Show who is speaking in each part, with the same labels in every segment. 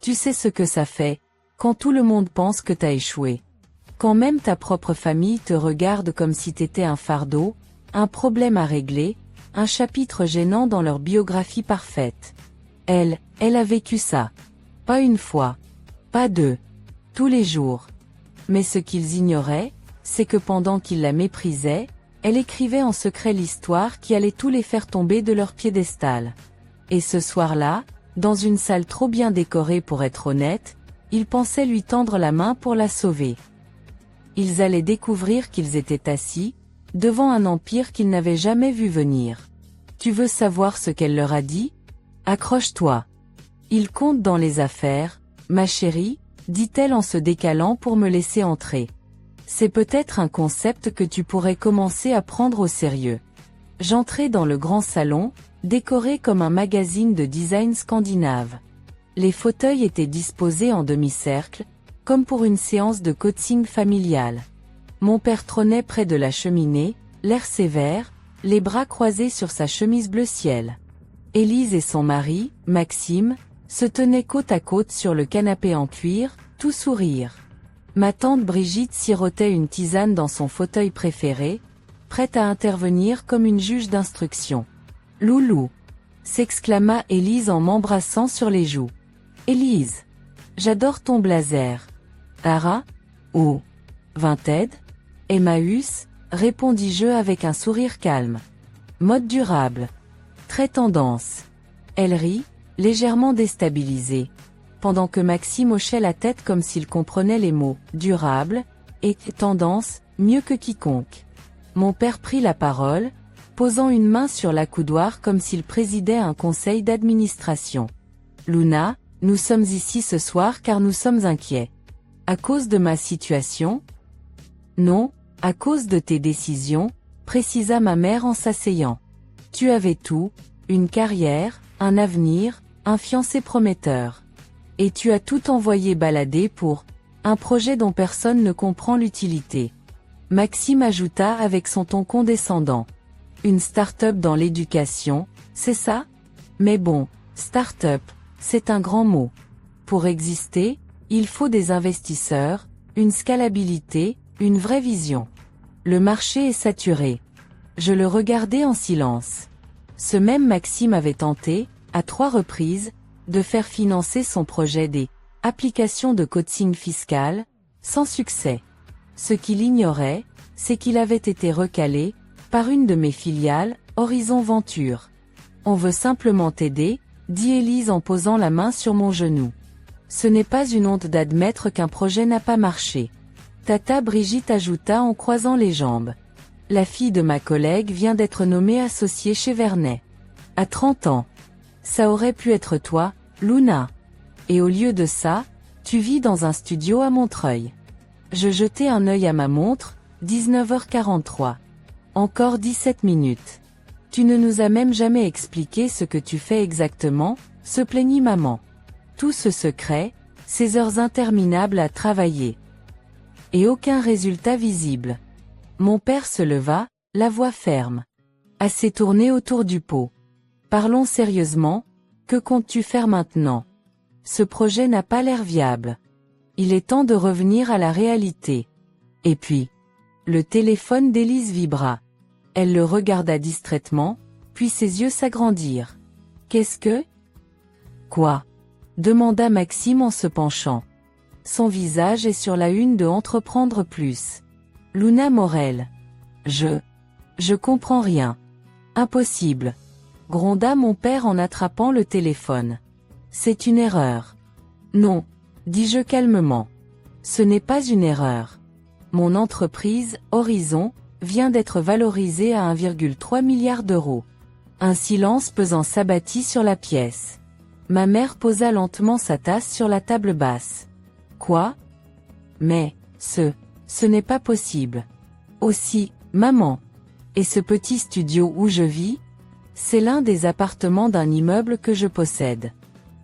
Speaker 1: Tu sais ce que ça fait, quand tout le monde pense que t'as échoué. Quand même ta propre famille te regarde comme si t'étais un fardeau, un problème à régler, un chapitre gênant dans leur biographie parfaite. Elle a vécu ça. Pas une fois. Pas deux. Tous les jours. Mais ce qu'ils ignoraient, c'est que pendant qu'ils la méprisaient, elle écrivait en secret l'histoire qui allait tous les faire tomber de leur piédestal. Et ce soir-là, dans une salle trop bien décorée pour être honnête, ils pensaient lui tendre la main pour la sauver. Ils allaient découvrir qu'ils étaient assis, devant un empire qu'ils n'avaient jamais vu venir. Tu veux savoir ce qu'elle leur a dit? Accroche-toi. Il compte dans les affaires, ma chérie, dit-elle en se décalant pour me laisser entrer. C'est peut-être un concept que tu pourrais commencer à prendre au sérieux. J'entrai dans le grand salon, décoré comme un magazine de design scandinave. Les fauteuils étaient disposés en demi-cercle, comme pour une séance de coaching familial. Mon père trônait près de la cheminée, l'air sévère, les bras croisés sur sa chemise bleu ciel. Élise et son mari, Maxime, se tenaient côte à côte sur le canapé en cuir, tout sourire. Ma tante Brigitte sirotait une tisane dans son fauteuil préféré, prête à intervenir comme une juge d'instruction. « Loulou !» s'exclama Élise en m'embrassant sur les joues. « Élise, j'adore ton blazer. »« Ara ? Ou Vinted ? Emmaüs ?» répondis-je avec un sourire calme. « Mode durable. Très tendance. » Elle rit, légèrement déstabilisée, pendant que Maxime hochait la tête comme s'il comprenait les mots « durable » et « tendance » mieux que quiconque. Mon père prit la parole, posant une main sur l'accoudoir comme s'il présidait un conseil d'administration. « Luna, nous sommes ici ce soir car nous sommes inquiets. À cause de ma situation ? » « Non, à cause de tes décisions, » précisa ma mère en s'asseyant. « Tu avais tout, une carrière, un avenir, un fiancé prometteur. Et tu as tout envoyé balader pour un projet dont personne ne comprend l'utilité. » Maxime ajouta avec son ton condescendant. « Une start-up dans l'éducation, c'est ça ? Mais bon, start-up, c'est un grand mot. Pour exister, il faut des investisseurs, une scalabilité, une vraie vision. Le marché est saturé. » Je le regardais en silence. Ce même Maxime avait tenté, à 3 reprises, de faire financer son projet des applications de coaching fiscal, sans succès. Ce qu'il ignorait, c'est qu'il avait été recalé par une de mes filiales, Horizon Venture. « On veut simplement t'aider, » dit Élise en posant la main sur mon genou. Ce n'est pas une honte d'admettre qu'un projet n'a pas marché. Tata Brigitte ajouta en croisant les jambes. La fille de ma collègue vient d'être nommée associée chez Vernet. À 30 ans. Ça aurait pu être toi, Luna. Et au lieu de ça, tu vis dans un studio à Montreuil. Je jetai un œil à ma montre, 19h43. Encore 17 minutes. Tu ne nous as même jamais expliqué ce que tu fais exactement, se plaignit maman. Tout ce secret, ces heures interminables à travailler. Et aucun résultat visible. Mon père se leva, la voix ferme. Assez tourné autour du pot. Parlons sérieusement, que comptes-tu faire maintenant? Ce projet n'a pas l'air viable. Il est temps de revenir à la réalité. Et puis, le téléphone d'Élise vibra. Elle le regarda distraitement, puis ses yeux s'agrandirent. Qu'est-ce que? Quoi? Demanda Maxime en se penchant. Son visage est sur la une de Entreprendre Plus. Luna Morel. Je comprends rien. Impossible. Gronda mon père en attrapant le téléphone. C'est une erreur. Non, dis-je calmement. Ce n'est pas une erreur. Mon entreprise, Horizon, vient d'être valorisée à 1,3 milliard d'euros. Un silence pesant s'abattit sur la pièce. Ma mère posa lentement sa tasse sur la table basse. Quoi? Mais, ce n'est pas possible. Aussi, maman. Et ce petit studio où je vis? C'est l'un des appartements d'un immeuble que je possède.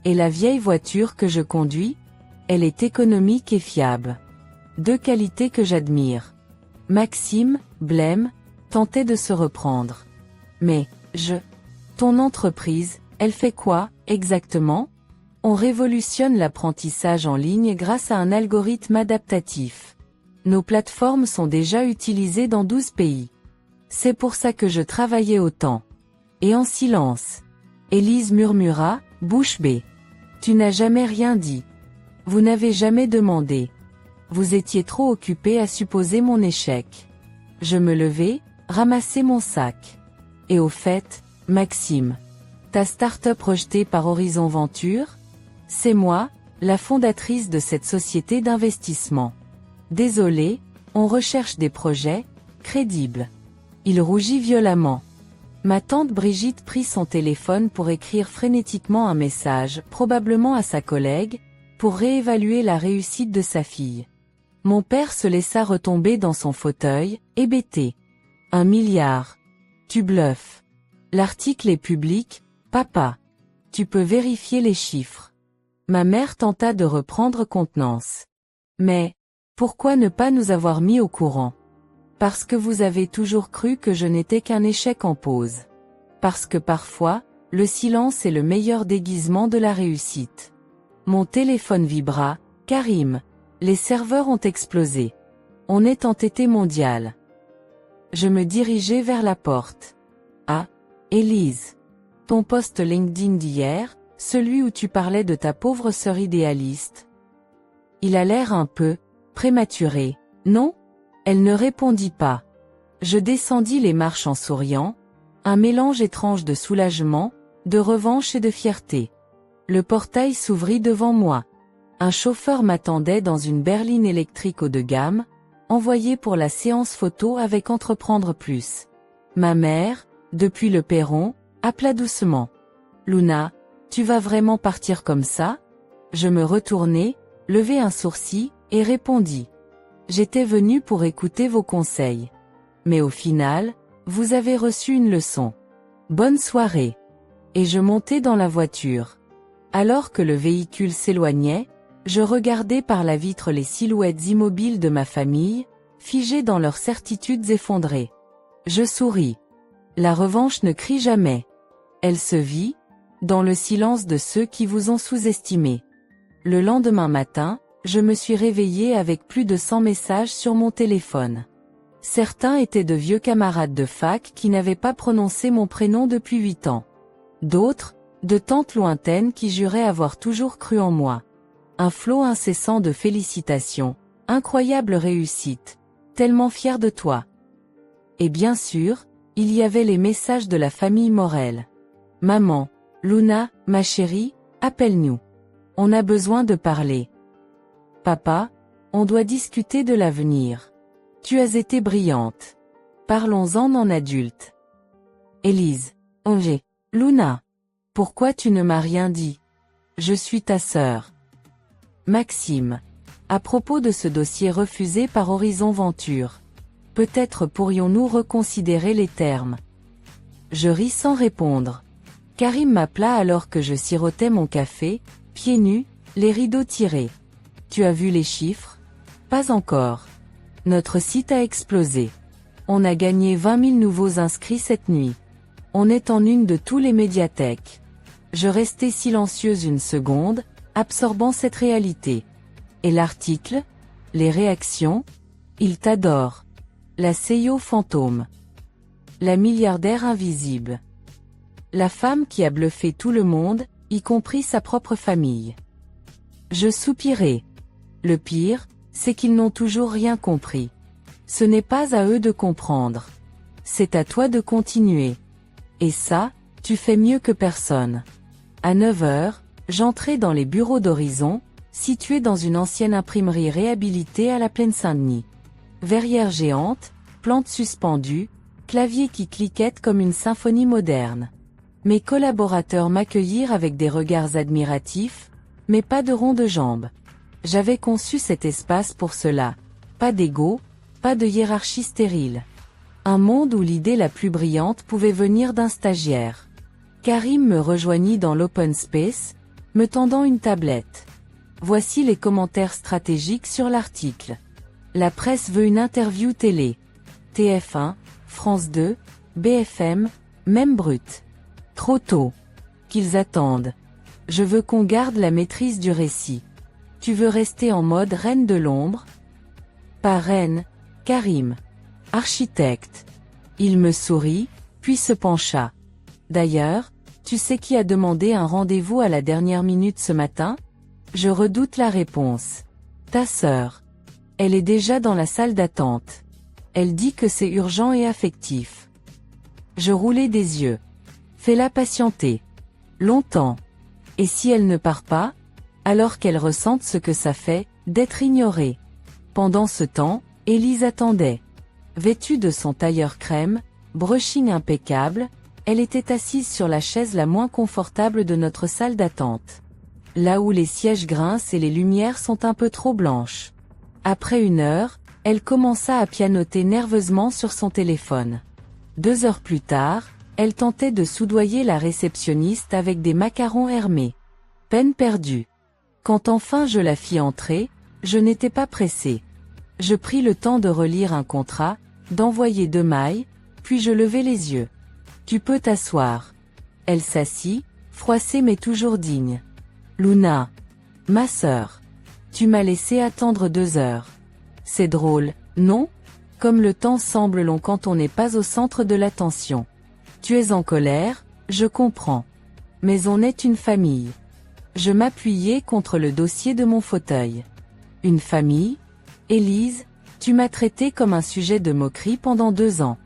Speaker 1: Et la vieille voiture que je conduis? Elle est économique et fiable. 2 qualités que j'admire. Maxime, blême, tentait de se reprendre. Mais, ton entreprise, elle fait quoi, exactement? On révolutionne l'apprentissage en ligne grâce à un algorithme adaptatif. Nos plateformes sont déjà utilisées dans 12 pays. C'est pour ça que je travaillais autant. Et en silence. Élise murmura, bouche bée. Tu n'as jamais rien dit. Vous n'avez jamais demandé. Vous étiez trop occupé à supposer mon échec. Je me levai, ramassai mon sac. Et au fait, Maxime, ta start-up rejetée par Horizon Venture? C'est moi, la fondatrice de cette société d'investissement. Désolé, on recherche des projets crédibles. Il rougit violemment. Ma tante Brigitte prit son téléphone pour écrire frénétiquement un message, probablement à sa collègue, pour réévaluer la réussite de sa fille. Mon père se laissa retomber dans son fauteuil, hébété. 1 milliard. Tu bluffes. L'article est public, papa. Tu peux vérifier les chiffres. Ma mère tenta de reprendre contenance. Mais, pourquoi ne pas nous avoir mis au courant? Parce que vous avez toujours cru que je n'étais qu'un échec en pause. Parce que parfois, le silence est le meilleur déguisement de la réussite. Mon téléphone vibra, Karim. Les serveurs ont explosé. On est en TT mondial. Je me dirigeai vers la porte. Ah, Élise. Ton post LinkedIn d'hier, celui où tu parlais de ta pauvre sœur idéaliste. Il a l'air un peu prématuré, non? Elle ne répondit pas. Je descendis les marches en souriant, un mélange étrange de soulagement, de revanche et de fierté. Le portail s'ouvrit devant moi. Un chauffeur m'attendait dans une berline électrique haut de gamme, envoyée pour la séance photo avec Entreprendre Plus. Ma mère, depuis le perron, appela doucement. Luna, tu vas vraiment partir comme ça? Je me retournai, levai un sourcil, et répondis. J'étais venu pour écouter vos conseils. Mais au final, vous avez reçu une leçon. Bonne soirée. Et je montai dans la voiture. Alors que le véhicule s'éloignait, je regardais par la vitre les silhouettes immobiles de ma famille, figées dans leurs certitudes effondrées. Je souris. La revanche ne crie jamais. Elle se vit, dans le silence de ceux qui vous ont sous-estimé. Le lendemain matin, je me suis réveillé avec plus de 100 messages sur mon téléphone. Certains étaient de vieux camarades de fac qui n'avaient pas prononcé mon prénom depuis 8 ans. D'autres, de tantes lointaines qui juraient avoir toujours cru en moi. Un flot incessant de félicitations, incroyable réussite, tellement fier de toi. Et bien sûr, il y avait les messages de la famille Morel. Maman, Luna, ma chérie, appelle-nous. On a besoin de parler. Papa, on doit discuter de l'avenir. Tu as été brillante. Parlons-en en adulte. Élise, Angers, Luna. Pourquoi tu ne m'as rien dit? Je suis ta sœur. Maxime. À propos de ce dossier refusé par Horizon Venture. Peut-être pourrions-nous reconsidérer les termes. Je ris sans répondre. Karim m'appela alors que je sirotais mon café, pieds nus, les rideaux tirés. Tu as vu les chiffres? Pas encore. Notre site a explosé. On a gagné 20 000 nouveaux inscrits cette nuit. On est en une de tous les médiathèques. Je restai silencieuse une seconde, absorbant cette réalité. Et l'article? Les réactions? Il t'adore. La CEO fantôme. La milliardaire invisible. La femme qui a bluffé tout le monde, y compris sa propre famille. Je soupirai. Le pire, c'est qu'ils n'ont toujours rien compris. Ce n'est pas à eux de comprendre. C'est à toi de continuer. Et ça, tu fais mieux que personne. À 9 heures, j'entrai dans les bureaux d'Horizon, situés dans une ancienne imprimerie réhabilitée à la Plaine Saint-Denis. Verrière géante, plantes suspendues, clavier qui cliquette comme une symphonie moderne. Mes collaborateurs m'accueillirent avec des regards admiratifs, mais pas de rond de jambe. J'avais conçu cet espace pour cela. Pas d'ego, pas de hiérarchie stérile. Un monde où l'idée la plus brillante pouvait venir d'un stagiaire. Karim me rejoignit dans l'open space, me tendant une tablette. Voici les commentaires stratégiques sur l'article. La presse veut une interview télé. TF1, France 2, BFM, même Brut. Trop tôt. Qu'ils attendent. Je veux qu'on garde la maîtrise du récit. Tu veux rester en mode reine de l'ombre? Pas reine, Karim. Architecte. Il me sourit, puis se pencha. D'ailleurs, tu sais qui a demandé un rendez-vous à la dernière minute ce matin? Je redoute la réponse. Ta sœur. Elle est déjà dans la salle d'attente. Elle dit que c'est urgent et affectif. Je roulai des yeux. Fais-la patienter. Longtemps. Et si elle ne part pas? Alors qu'elle ressente ce que ça fait, d'être ignorée. Pendant ce temps, Élise attendait. Vêtue de son tailleur crème, brushing impeccable, elle était assise sur la chaise la moins confortable de notre salle d'attente. Là où les sièges grincent et les lumières sont un peu trop blanches. Après 1 heure, elle commença à pianoter nerveusement sur son téléphone. 2 heures plus tard, elle tentait de soudoyer la réceptionniste avec des macarons Hermé. Peine perdue. Quand enfin je la fis entrer, je n'étais pas pressée. Je pris le temps de relire un contrat, d'envoyer 2 mails, puis je levai les yeux. Tu peux t'asseoir. Elle s'assit, froissée mais toujours digne. Luna. Ma sœur. Tu m'as laissé attendre 2 heures. C'est drôle, non? Comme le temps semble long quand on n'est pas au centre de l'attention. Tu es en colère, je comprends. Mais on est une famille. Je m'appuyai contre le dossier de mon fauteuil. Une famille? Élise, tu m'as traité comme un sujet de moquerie pendant 2 ans.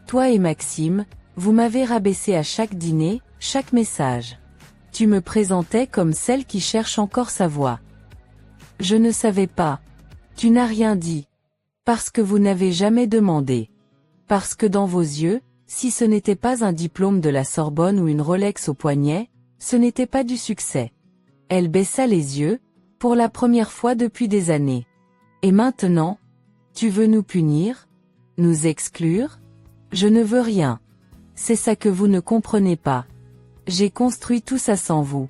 Speaker 1: Toi et Maxime, vous m'avez rabaissé à chaque dîner, chaque message. Tu me présentais comme celle qui cherche encore sa voie. Je ne savais pas. Tu n'as rien dit. Parce que vous n'avez jamais demandé. Parce que dans vos yeux, si ce n'était pas un diplôme de la Sorbonne ou une Rolex au poignet, ce n'était pas du succès. Elle baissa les yeux, pour la première fois depuis des années. Et maintenant? Tu veux nous punir? Nous exclure? Je ne veux rien. C'est ça que vous ne comprenez pas. J'ai construit tout ça sans vous.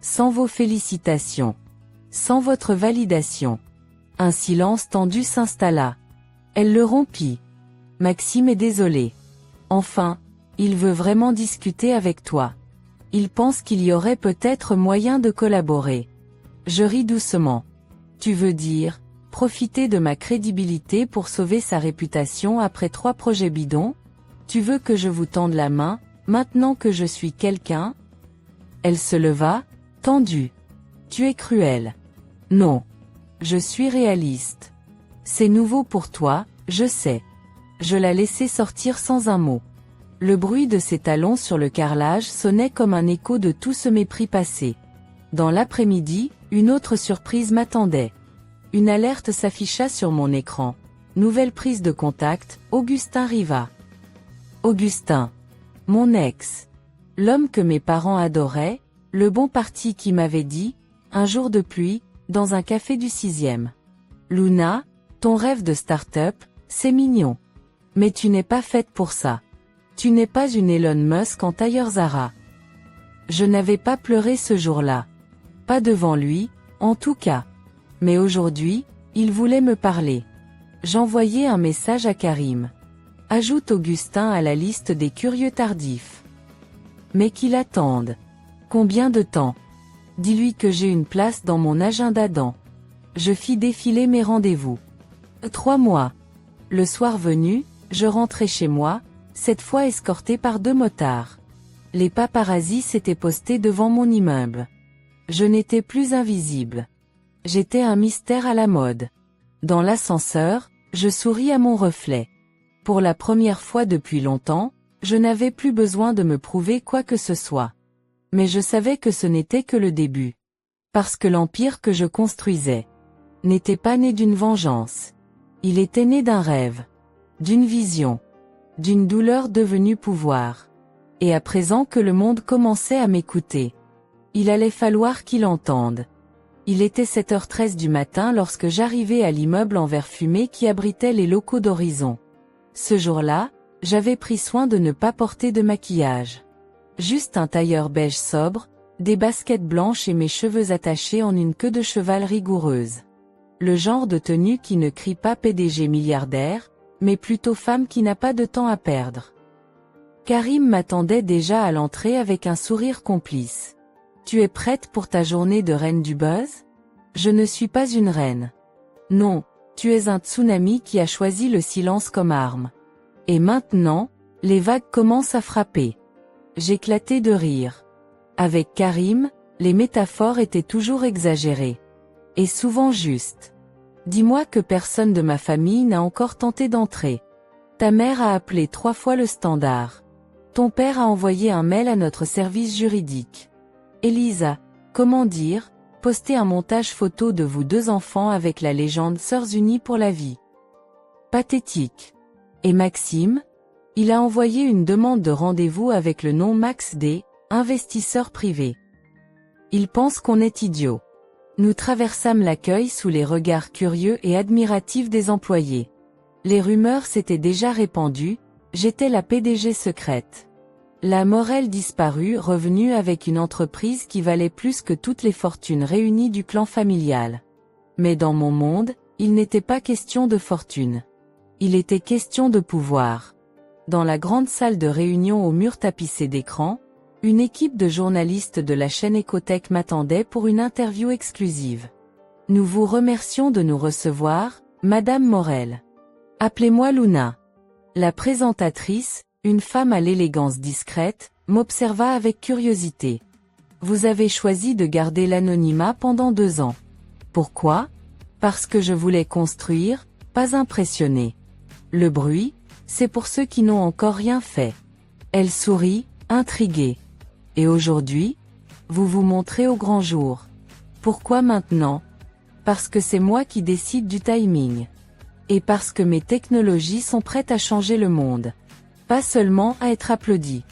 Speaker 1: Sans vos félicitations. Sans votre validation. Un silence tendu s'installa. Elle le rompit. Maxime est désolé. Enfin, il veut vraiment discuter avec toi. Il pense qu'il y aurait peut-être moyen de collaborer. Je ris doucement. Tu veux dire, profiter de ma crédibilité pour sauver sa réputation après 3 projets bidons? Tu veux que je vous tende la main, maintenant que je suis quelqu'un? Elle se leva, tendue. Tu es cruel. Non. Je suis réaliste. C'est nouveau pour toi, je sais. Je la laissai sortir sans un mot. Le bruit de ses talons sur le carrelage sonnait comme un écho de tout ce mépris passé. Dans l'après-midi, une autre surprise m'attendait. Une alerte s'afficha sur mon écran. Nouvelle prise de contact, Augustin Riva. Augustin. Mon ex. L'homme que mes parents adoraient, le bon parti qui m'avait dit, un jour de pluie, dans un café du 6e. Luna, ton rêve de start-up, c'est mignon. Mais tu n'es pas faite pour ça. Tu n'es pas une Elon Musk en tailleur Zara. Je n'avais pas pleuré ce jour-là. Pas devant lui, en tout cas. Mais aujourd'hui, il voulait me parler. J'envoyai un message à Karim. Ajoute Augustin à la liste des curieux tardifs. Mais qu'il attende. Combien de temps? Dis-lui que j'ai une place dans mon agenda dans. Je fis défiler mes rendez-vous. 3 mois. Le soir venu, je rentrai chez moi, cette fois escorté par 2 motards. Les paparazzis s'étaient postés devant mon immeuble. Je n'étais plus invisible. J'étais un mystère à la mode. Dans l'ascenseur, je souris à mon reflet. Pour la première fois depuis longtemps, je n'avais plus besoin de me prouver quoi que ce soit. Mais je savais que ce n'était que le début. Parce que l'empire que je construisais n'était pas né d'une vengeance. Il était né d'un rêve. D'une vision. D'une douleur devenue pouvoir. Et à présent que le monde commençait à m'écouter, il allait falloir qu'il entende. Il était 7h13 du matin lorsque j'arrivai à l'immeuble en verre fumé qui abritait les locaux d'Horizon. Ce jour-là, j'avais pris soin de ne pas porter de maquillage. Juste un tailleur beige sobre, des baskets blanches et mes cheveux attachés en une queue de cheval rigoureuse. Le genre de tenue qui ne crie pas PDG milliardaire, mais plutôt femme qui n'a pas de temps à perdre. Karim m'attendait déjà à l'entrée avec un sourire complice. Tu es prête pour ta journée de reine du buzz? Je ne suis pas une reine. Non, tu es un tsunami qui a choisi le silence comme arme. Et maintenant, les vagues commencent à frapper. J'éclatais de rire. Avec Karim, les métaphores étaient toujours exagérées. Et souvent justes. Dis-moi que personne de ma famille n'a encore tenté d'entrer. Ta mère a appelé 3 fois le standard. Ton père a envoyé un mail à notre service juridique. Elisa, comment dire, posté un montage photo de vous 2 enfants avec la légende Sœurs Unies pour la vie. Pathétique. Et Maxime? Il a envoyé une demande de rendez-vous avec le nom Max D, investisseur privé. Il pense qu'on est idiot. Nous traversâmes l'accueil sous les regards curieux et admiratifs des employés. Les rumeurs s'étaient déjà répandues, j'étais la PDG secrète. La Morel disparue revenue avec une entreprise qui valait plus que toutes les fortunes réunies du clan familial. Mais dans mon monde, il n'était pas question de fortune. Il était question de pouvoir. Dans la grande salle de réunion aux murs tapissés d'écrans, une équipe de journalistes de la chaîne Ecotech m'attendait pour une interview exclusive. Nous vous remercions de nous recevoir, Madame Morel. Appelez-moi Luna. La présentatrice, une femme à l'élégance discrète, m'observa avec curiosité. Vous avez choisi de garder l'anonymat pendant 2 ans. Pourquoi? Parce que je voulais construire, pas impressionner. Le bruit, c'est pour ceux qui n'ont encore rien fait. Elle sourit, intriguée. Et aujourd'hui, vous vous montrez au grand jour. Pourquoi maintenant? Parce que c'est moi qui décide du timing. Et parce que mes technologies sont prêtes à changer le monde. Pas seulement à être applaudies.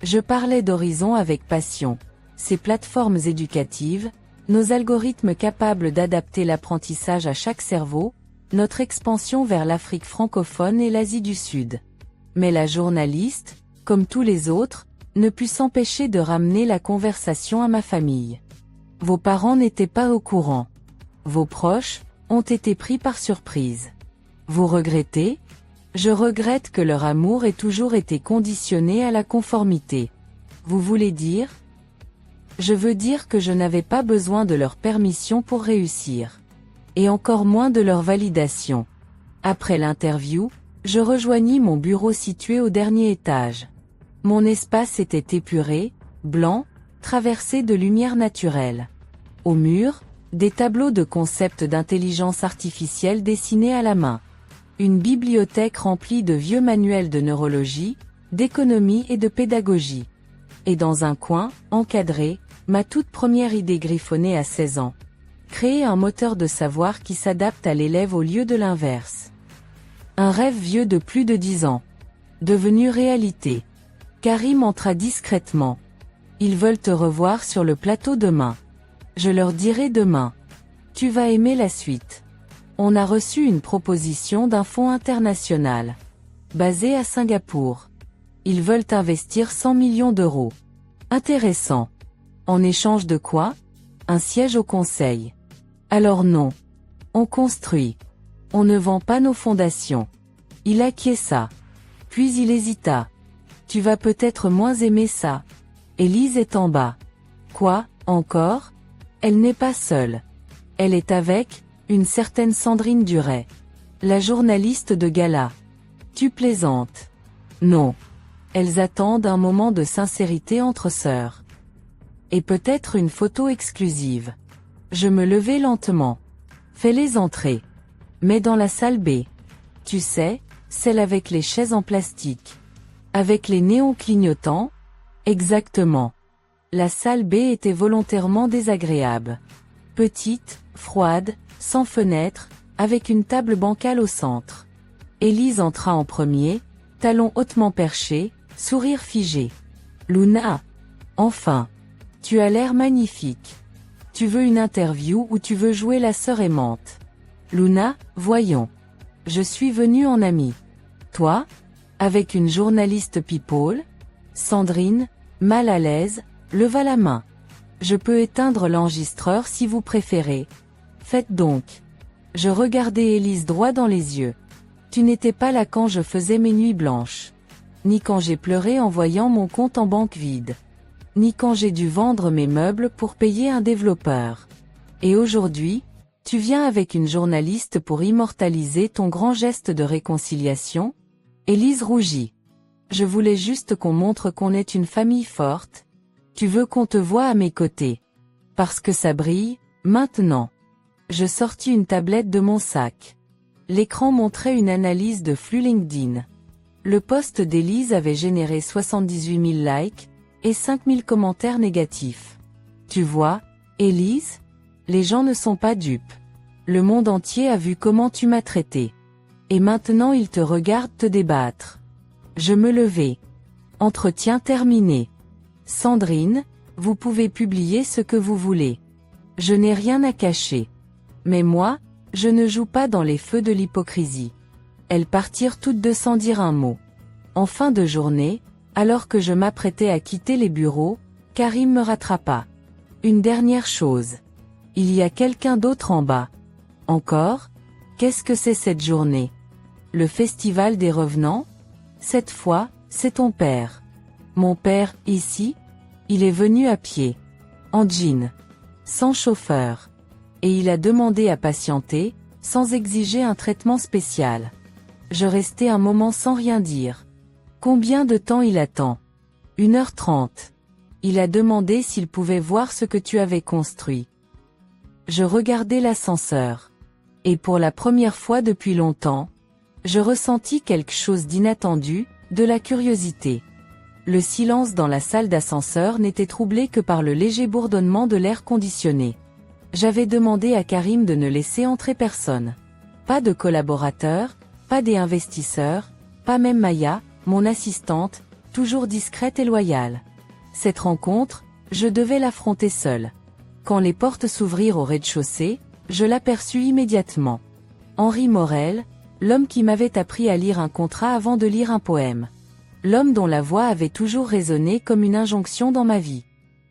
Speaker 1: Je parlais d'Horizon avec passion. Ces plateformes éducatives, nos algorithmes capables d'adapter l'apprentissage à chaque cerveau, notre expansion vers l'Afrique francophone et l'Asie du Sud. Mais la journaliste, comme tous les autres, ne put s'empêcher de ramener la conversation à ma famille. Vos parents n'étaient pas au courant. Vos proches ont été pris par surprise. Vous regrettez? Je regrette que leur amour ait toujours été conditionné à la conformité. Vous voulez dire? Je veux dire que je n'avais pas besoin de leur permission pour réussir. Et encore moins de leur validation. Après l'interview, je rejoignis mon bureau situé au dernier étage. Mon espace était épuré, blanc, traversé de lumière naturelle. Au mur, des tableaux de concepts d'intelligence artificielle dessinés à la main. Une bibliothèque remplie de vieux manuels de neurologie, d'économie et de pédagogie. Et dans un coin, encadré, ma toute première idée griffonnée à 16 ans. Créer un moteur de savoir qui s'adapte à l'élève au lieu de l'inverse. Un rêve vieux de plus de 10 ans. Devenu réalité. Karim entra discrètement. Ils veulent te revoir sur le plateau demain. Je leur dirai demain. Tu vas aimer la suite. On a reçu une proposition d'un fonds international. Basé à Singapour. Ils veulent investir 100 millions d'euros. Intéressant. En échange de quoi? Un siège au conseil. Alors non. On construit. On ne vend pas nos fondations. Il acquiesça. Puis il hésita. Tu vas peut-être moins aimer ça. Élise est en bas. Quoi, encore? Elle n'est pas seule. Elle est avec une certaine Sandrine Duret. La journaliste de gala. Tu plaisantes. Non. Elles attendent un moment de sincérité entre sœurs. Et peut-être une photo exclusive. Je me levai lentement. Fais-les entrer. Mais dans la salle B. Tu sais, celle avec les chaises en plastique. Avec les néons clignotants? Exactement. La salle B était volontairement désagréable. Petite, froide, sans fenêtre, avec une table bancale au centre. Élise entra en premier, talons hautement perchés, sourire figé. Luna. Enfin. Tu as l'air magnifique. Tu veux une interview ou tu veux jouer la sœur aimante? Luna, voyons. Je suis venue en amie. Toi? Avec une journaliste people? Sandrine, mal à l'aise, leva la main. Je peux éteindre l'enregistreur si vous préférez. Faites donc. Je regardai Élise droit dans les yeux. Tu n'étais pas là quand je faisais mes nuits blanches. Ni quand j'ai pleuré en voyant mon compte en banque vide. ni quand j'ai dû vendre mes meubles pour payer un développeur. Et aujourd'hui, tu viens avec une journaliste pour immortaliser ton grand geste de réconciliation? Élise rougit. Je voulais juste qu'on montre qu'on est une famille forte. Tu veux qu'on te voie à mes côtés. Parce que ça brille, maintenant. Je sortis une tablette de mon sac. L'écran montrait une analyse de flux LinkedIn. Le post d'Élise avait généré 78 000 likes et 5 000 commentaires négatifs. Tu vois, Élise? Les gens ne sont pas dupes. Le monde entier a vu comment tu m'as traité. Et maintenant ils te regardent te débattre. Je me levai. Entretien terminé. Sandrine, vous pouvez publier ce que vous voulez. Je n'ai rien à cacher. Mais moi, je ne joue pas dans les feux de l'hypocrisie. Elles partirent toutes deux sans dire un mot. En fin de journée, alors que je m'apprêtais à quitter les bureaux, Karim me rattrapa. Une dernière chose. Il y a quelqu'un d'autre en bas. Encore? Qu'est-ce que c'est cette journée? Le festival des revenants? Cette fois, c'est ton père. Mon père, ici? Il est venu à pied. En jean. Sans chauffeur. Et il a demandé à patienter, sans exiger un traitement spécial. Je restai un moment sans rien dire. Combien de temps il attend? 1h30. Il a demandé s'il pouvait voir ce que tu avais construit. Je regardai l'ascenseur. Et pour la première fois depuis longtemps, je ressentis quelque chose d'inattendu, de la curiosité. Le silence dans la salle d'ascenseur n'était troublé que par le léger bourdonnement de l'air conditionné. J'avais demandé à Karim de ne laisser entrer personne. Pas de collaborateurs, pas des investisseurs, pas même Maya, mon assistante, toujours discrète et loyale. Cette rencontre, je devais l'affronter seule. Quand les portes s'ouvrirent au rez-de-chaussée, je l'aperçus immédiatement. Henri Morel, l'homme qui m'avait appris à lire un contrat avant de lire un poème. L'homme dont la voix avait toujours résonné comme une injonction dans ma vie.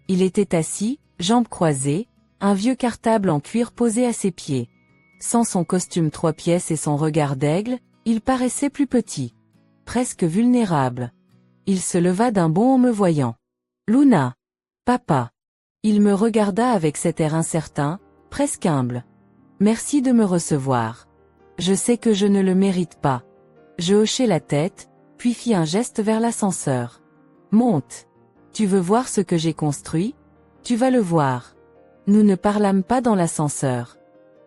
Speaker 1: Il était assis, jambes croisées, un vieux cartable en cuir posé à ses pieds. Sans son costume 3 pièces et son regard d'aigle, il paraissait plus petit. Presque vulnérable. Il se leva d'un bond en me voyant. Luna. Papa. Il me regarda avec cet air incertain, presque humble. Merci de me recevoir. Je sais que je ne le mérite pas. Je hochai la tête, puis fis un geste vers l'ascenseur. Monte. Tu veux voir ce que j'ai construit? Tu vas le voir. Nous ne parlâmes pas dans l'ascenseur.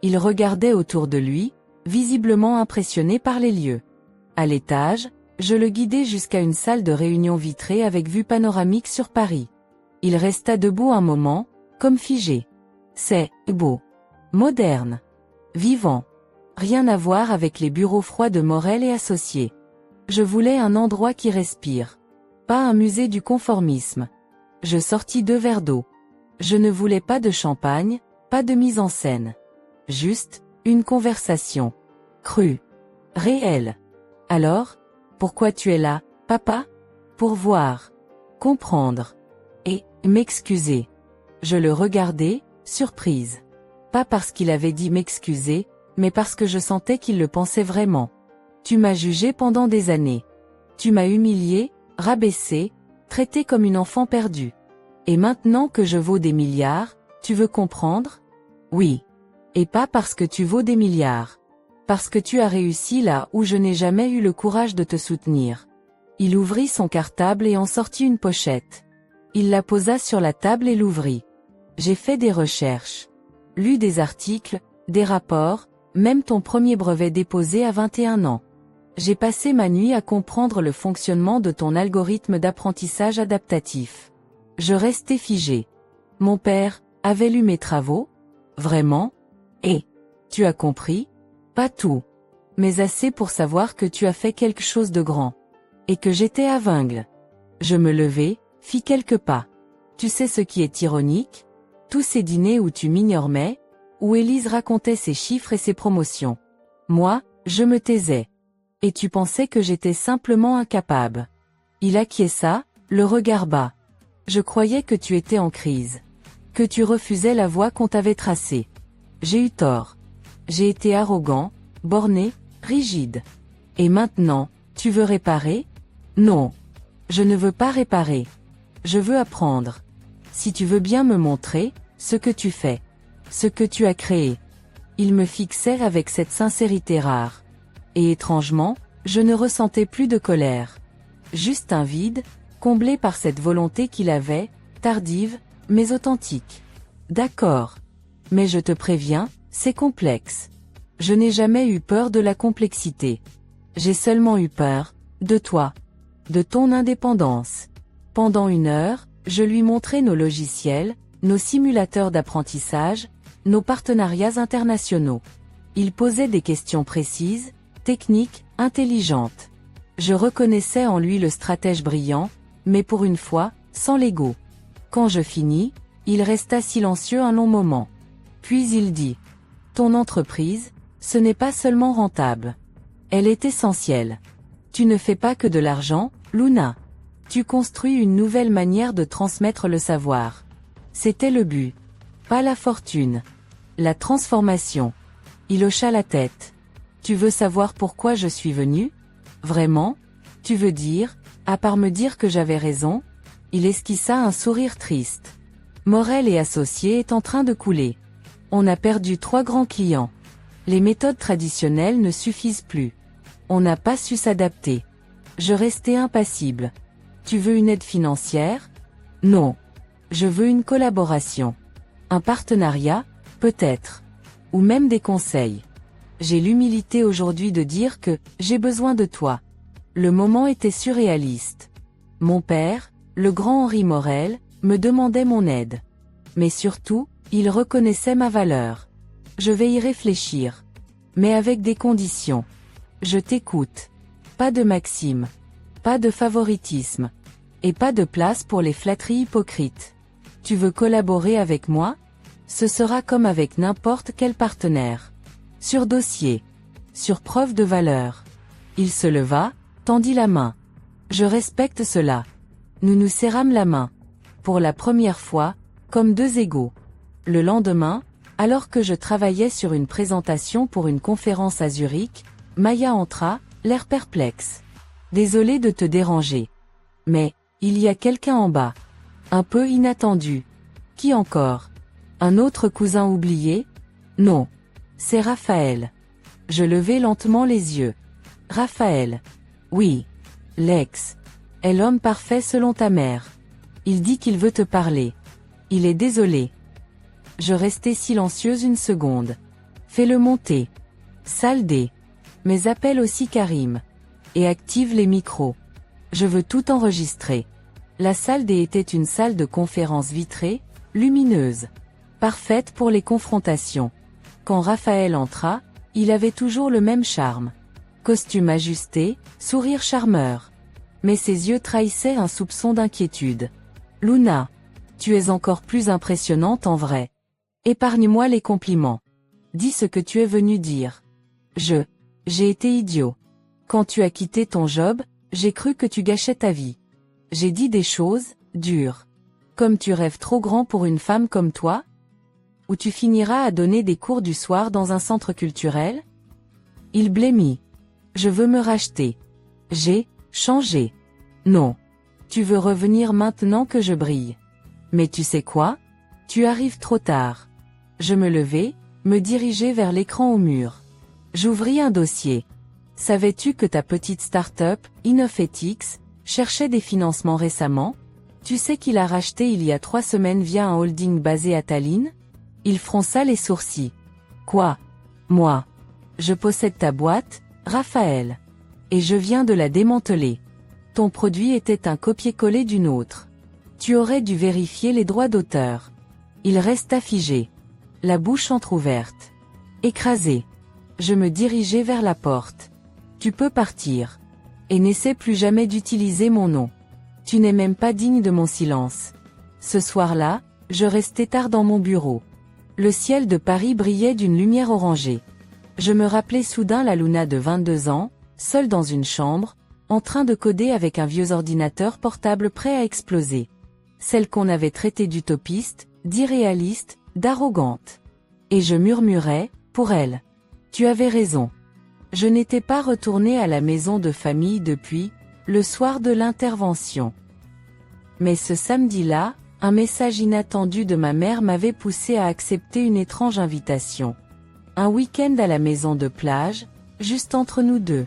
Speaker 1: Il regardait autour de lui, visiblement impressionné par les lieux. À l'étage, je le guidai jusqu'à une salle de réunion vitrée avec vue panoramique sur Paris. Il resta debout un moment, comme figé. C'est beau. Moderne. Vivant. Rien à voir avec les bureaux froids de Morel et Associés. Je voulais un endroit qui respire. Pas un musée du conformisme. Je sortis 2 verres d'eau. Je ne voulais pas de champagne, pas de mise en scène. Juste, une conversation. Crue. Réelle. Alors, pourquoi tu es là, papa? Pour voir. Comprendre. Et, m'excuser. Je le regardais, surprise. Pas parce qu'il avait dit m'excuser, mais parce que je sentais qu'il le pensait vraiment. Tu m'as jugé pendant des années. Tu m'as humilié, rabaissé, traité comme une enfant perdue. Et maintenant que je vaux des milliards, tu veux comprendre? Oui. Et pas parce que tu vaux des milliards. Parce que tu as réussi là où je n'ai jamais eu le courage de te soutenir. Il ouvrit son cartable et en sortit une pochette. Il la posa sur la table et l'ouvrit. J'ai fait des recherches. Lu des articles, des rapports, même ton premier brevet déposé à 21 ans. J'ai passé ma nuit à comprendre le fonctionnement de ton algorithme d'apprentissage adaptatif. Je restais figé. Mon père avait lu mes travaux? Vraiment? Et tu as compris? Pas tout. Mais assez pour savoir que tu as fait quelque chose de grand. Et que j'étais aveugle. Je me levai, fis quelques pas. Tu sais ce qui est ironique? Tous ces dîners où tu m'ignorais, où Élise racontait ses chiffres et ses promotions. Moi, je me taisais. Et tu pensais que j'étais simplement incapable. Il acquiesça, le regard bas. Je croyais que tu étais en crise. Que tu refusais la voie qu'on t'avait tracée. J'ai eu tort. J'ai été arrogant, borné, rigide. Et maintenant, tu veux réparer? Non. Je ne veux pas réparer. Je veux apprendre. Si tu veux bien me montrer, ce que tu fais. Ce que tu as créé. Il me fixait avec cette sincérité rare. Et étrangement, je ne ressentais plus de colère. Juste un vide, comblé par cette volonté qu'il avait, tardive, mais authentique. D'accord. Mais je te préviens, c'est complexe. Je n'ai jamais eu peur de la complexité. J'ai seulement eu peur, de toi. De ton indépendance. Pendant 1 heure, je lui montrai nos logiciels, nos simulateurs d'apprentissage, nos partenariats internationaux. Il posait des questions précises, techniques, intelligentes. Je reconnaissais en lui le stratège brillant, mais pour une fois, sans l'ego. Quand je finis, il resta silencieux un long moment. Puis il dit : « Ton entreprise, ce n'est pas seulement rentable. Elle est essentielle. Tu ne fais pas que de l'argent, Luna. Tu construis une nouvelle manière de transmettre le savoir. C'était le but. Pas la fortune. La transformation. » Il hocha la tête. « Tu veux savoir pourquoi je suis venu ? Vraiment ? Tu veux dire, à part me dire que j'avais raison ?» Il esquissa un sourire triste. « Morel et Associés est en train de couler. On a perdu 3 grands clients. Les méthodes traditionnelles ne suffisent plus. On n'a pas su s'adapter. Je restais impassible. Tu veux une aide financière ? Non. Je veux une collaboration. Un partenariat, peut-être. Ou même des conseils. J'ai l'humilité aujourd'hui de dire que j'ai besoin de toi. Le moment était surréaliste. Mon père, le grand Henri Morel, me demandait mon aide. Mais surtout, il reconnaissait ma valeur. Je vais y réfléchir. Mais avec des conditions. Je t'écoute. Pas de maxime. Pas de favoritisme. Et pas de place pour les flatteries hypocrites. Tu veux collaborer avec moi ? Ce sera comme avec n'importe quel partenaire. Sur dossier. Sur preuve de valeur. Il se leva, tendit la main. Je respecte cela. Nous nous serrâmes la main. Pour la première fois, comme 2 égaux. Le lendemain, alors que je travaillais sur une présentation pour une conférence à Zurich, Maya entra, l'air perplexe. « Désolé de te déranger. Mais, il y a quelqu'un en bas. Un peu inattendu. Qui encore ? Un autre cousin oublié ? Non. C'est Raphaël. » Je levai lentement les yeux. « Raphaël. Oui. L'ex. Est l'homme parfait selon ta mère. Il dit qu'il veut te parler. Il est désolé. » Je restai silencieuse 1 seconde. « Fais-le monter. Salle D. Mais appelle aussi Karim. Et active les micros. Je veux tout enregistrer. » La salle D était une salle de conférence vitrée, lumineuse. Parfaite pour les confrontations. Quand Raphaël entra, il avait toujours le même charme. Costume ajusté, sourire charmeur. Mais ses yeux trahissaient un soupçon d'inquiétude. « Luna. Tu es encore plus impressionnante en vrai. Épargne-moi les compliments. Dis ce que tu es venu dire. » J'ai été idiot. Quand tu as quitté ton job, j'ai cru que tu gâchais ta vie. J'ai dit des choses, dures. Comme tu rêves trop grand pour une femme comme toi ? Ou tu finiras à donner des cours du soir dans un centre culturel ? Il blêmit. Je veux me racheter. J'ai changé. Non. Tu veux revenir maintenant que je brille. Mais tu sais quoi ? Tu arrives trop tard. Je me levai, me dirigeai vers l'écran au mur. J'ouvris un dossier. Savais-tu que ta petite start-up, InnoFetix, cherchait des financements récemment ? Tu sais qu'il a racheté il y a 3 semaines via un holding basé à Tallinn ? Il fronça les sourcils. Quoi ? Moi ? Je possède ta boîte, Raphaël. Et je viens de la démanteler. Ton produit était un copier-coller d'une autre. Tu aurais dû vérifier les droits d'auteur. Il resta figé. La bouche entr'ouverte. Écrasé. Je me dirigeai vers la porte. Tu peux partir. Et n'essaie plus jamais d'utiliser mon nom. Tu n'es même pas digne de mon silence. Ce soir-là, je restai tard dans mon bureau. Le ciel de Paris brillait d'une lumière orangée. Je me rappelai soudain la Luna de 22 ans, seule dans une chambre, en train de coder avec un vieux ordinateur portable prêt à exploser. Celle qu'on avait traitée d'utopiste, d'irréaliste, d'arrogante. Et je murmurais, pour elle. Tu avais raison. Je n'étais pas retournée à la maison de famille depuis, le soir de l'intervention. Mais ce samedi-là, Un message inattendu de ma mère m'avait poussé à accepter une étrange invitation. Un week-end à la maison de plage, juste entre nous deux.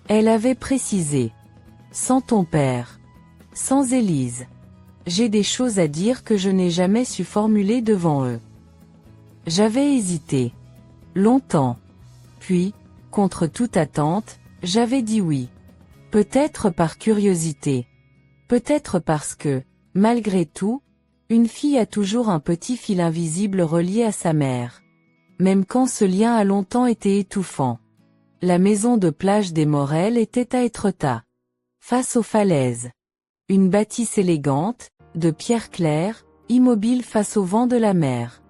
Speaker 1: Elle avait précisé. Sans ton père. Sans Élise. J'ai des choses à dire que je n'ai jamais su formuler devant eux. J'avais hésité. Longtemps. Puis, contre toute attente, j'avais dit oui. Peut-être par curiosité. Peut-être parce que, malgré tout, une fille a toujours un petit fil invisible relié à sa mère. Même quand ce lien a longtemps été étouffant. La maison de plage des Morel était à Étretat. Face aux falaises. Une bâtisse élégante, de pierre claire, immobile face au vent de la mer.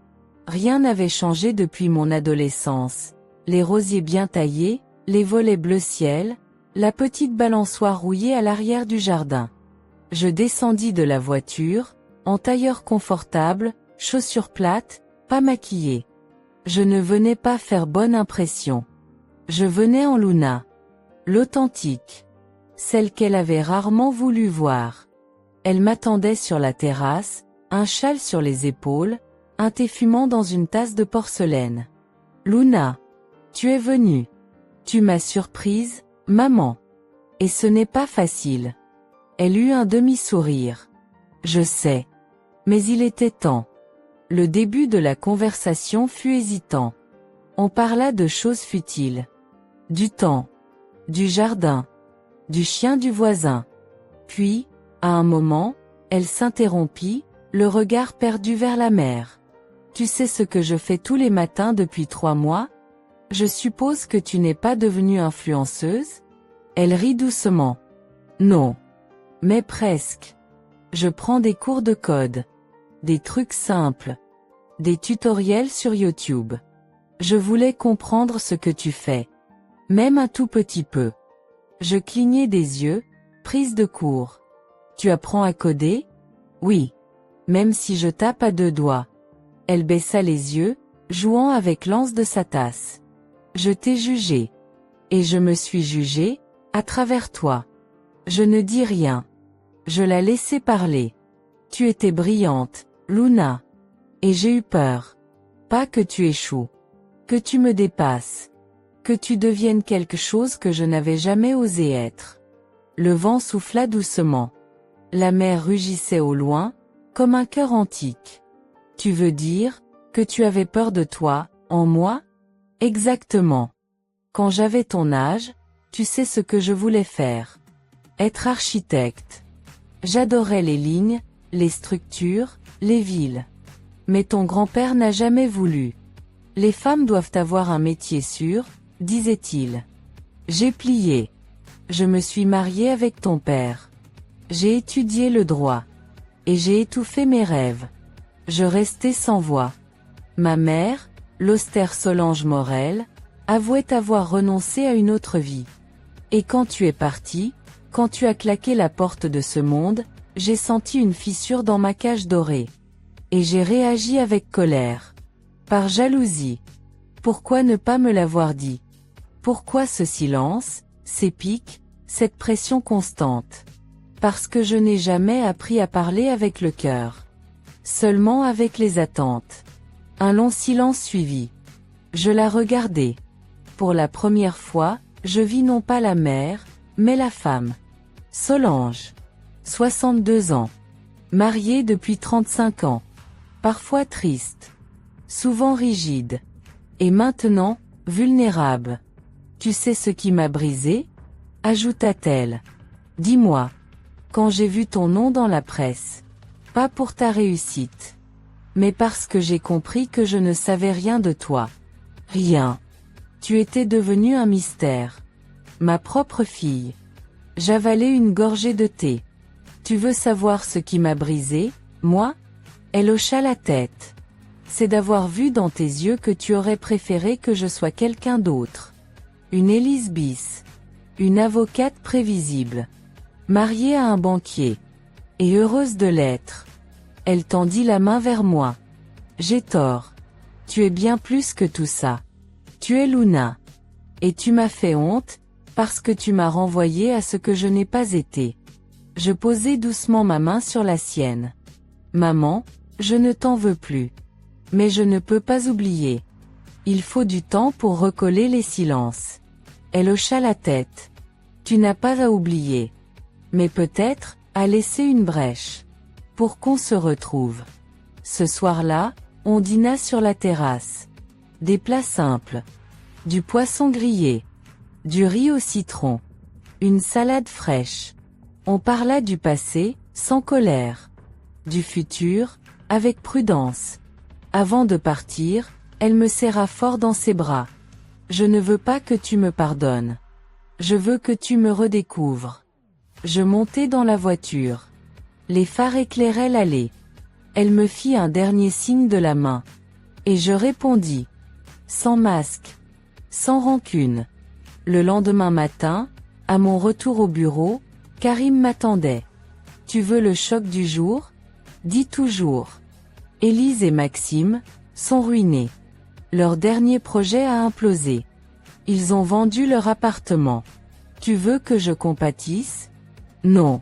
Speaker 1: Rien n'avait changé depuis mon adolescence. Les rosiers bien taillés, les volets bleu ciel, la petite balançoire rouillée à l'arrière du jardin. Je descendis de la voiture, en tailleur confortable, chaussures plates, pas maquillée. Je ne venais pas faire bonne impression. Je venais en Luna. L'authentique. Celle qu'elle avait rarement voulu voir. Elle m'attendait sur la terrasse, un châle sur les épaules, un thé fumant dans une tasse de porcelaine. Luna. Tu es venue. Tu m'as surprise, maman. Et ce n'est pas facile. Elle eut un demi-sourire. Je sais. Mais il était temps. Le début de la conversation fut hésitant. On parla de choses futiles. Du temps. Du jardin. Du chien du voisin. Puis, à un moment, elle s'interrompit, le regard perdu vers la mer. Tu sais ce que je fais tous les matins depuis 3 mois? Je suppose que tu n'es pas devenue influenceuse? Elle rit doucement. Non. Mais presque. Je prends des cours de code. Des trucs simples. Des tutoriels sur YouTube. Je voulais comprendre ce que tu fais. Même un tout petit peu. Je clignais des yeux, prise de cours. Tu apprends à coder? Oui. Même si je tape à 2 doigts. Elle baissa les yeux, jouant avec l'anse de sa tasse. Je t'ai jugé. Et je me suis jugé, à travers toi. Je ne dis rien. Je la laissais parler. Tu étais brillante, Luna. Et j'ai eu peur. Pas que tu échoues. Que tu me dépasses. Que tu deviennes quelque chose que je n'avais jamais osé être. Le vent souffla doucement. La mer rugissait au loin, comme un cœur antique. Tu veux dire, que tu avais peur de toi, en moi? Exactement. Quand j'avais ton âge, tu sais ce que je voulais faire. Être architecte. J'adorais les lignes, les structures, les villes. Mais ton grand-père n'a jamais voulu. Les femmes doivent avoir un métier sûr, disait-il. J'ai plié. Je me suis mariée avec ton père. J'ai étudié le droit. Et j'ai étouffé mes rêves. Je restais sans voix. Ma mère, l'austère Solange Morel, avouait avoir renoncé à une autre vie. Et quand tu es parti, quand tu as claqué la porte de ce monde, j'ai senti une fissure dans ma cage dorée. Et j'ai réagi avec colère. Par jalousie. Pourquoi ne pas me l'avoir dit? Pourquoi ce silence, ces pics, cette pression constante? Parce que je n'ai jamais appris à parler avec le cœur. Seulement avec les attentes. Un long silence suivit. Je la regardais. Pour la première fois, je vis non pas la mère, mais la femme. Solange. 62 ans. Mariée depuis 35 ans. Parfois triste. Souvent rigide. Et maintenant, vulnérable. Tu sais ce qui m'a brisé? Ajouta-t-elle. Dis-moi. Quand j'ai vu ton nom dans la presse. Pas pour ta réussite. Mais parce que j'ai compris que je ne savais rien de toi. Rien. Tu étais devenue un mystère. Ma propre fille. J'avalais une gorgée de thé. Tu veux savoir ce qui m'a brisé, moi? Elle hocha la tête. C'est d'avoir vu dans tes yeux que tu aurais préféré que je sois quelqu'un d'autre. Une Élise bis. Une avocate prévisible. Mariée à un banquier. Et heureuse de l'être. Elle tendit la main vers moi. J'ai tort. Tu es bien plus que tout ça. Tu es Luna. Et tu m'as fait honte, parce que tu m'as renvoyé à ce que je n'ai pas été. Je posai doucement ma main sur la sienne. Maman, je ne t'en veux plus. Mais je ne peux pas oublier. Il faut du temps pour recoller les silences. Elle hocha la tête. Tu n'as pas à oublier. Mais peut-être, à laisser une brèche. Pour qu'on se retrouve. Ce soir-là, on dîna sur la terrasse. Des plats simples. Du poisson grillé. Du riz au citron. Une salade fraîche. On parla du passé, sans colère. Du futur, avec prudence. Avant de partir, elle me serra fort dans ses bras. Je ne veux pas que tu me pardonnes. Je veux que tu me redécouvres. Je montai dans la voiture. Les phares éclairaient l'allée. Elle me fit un dernier signe de la main. Et je répondis. Sans masque. Sans rancune. Le lendemain matin, à mon retour au bureau, Karim m'attendait. Tu veux le choc du jour? Dis toujours. Élise et Maxime sont ruinés. Leur dernier projet a implosé. Ils ont vendu leur appartement. Tu veux que je compatisse? Non.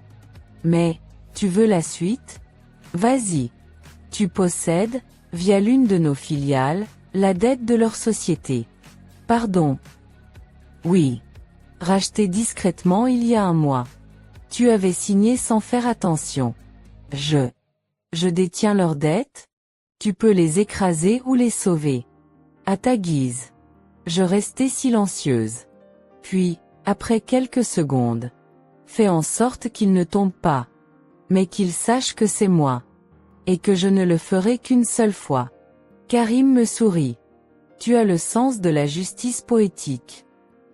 Speaker 1: Mais, tu veux la suite? Vas-y. Tu possèdes, via l'une de nos filiales, la dette de leur société. Pardon. Oui. Racheté discrètement il y a un mois. Tu avais signé sans faire attention. Je détiens leurs dettes? Tu peux les écraser ou les sauver. À ta guise. Je restai silencieuse. Puis, après quelques secondes. Fais en sorte qu'il ne tombe pas. Mais qu'il sache que c'est moi. Et que je ne le ferai qu'une seule fois. Karim me sourit. Tu as le sens de la justice poétique.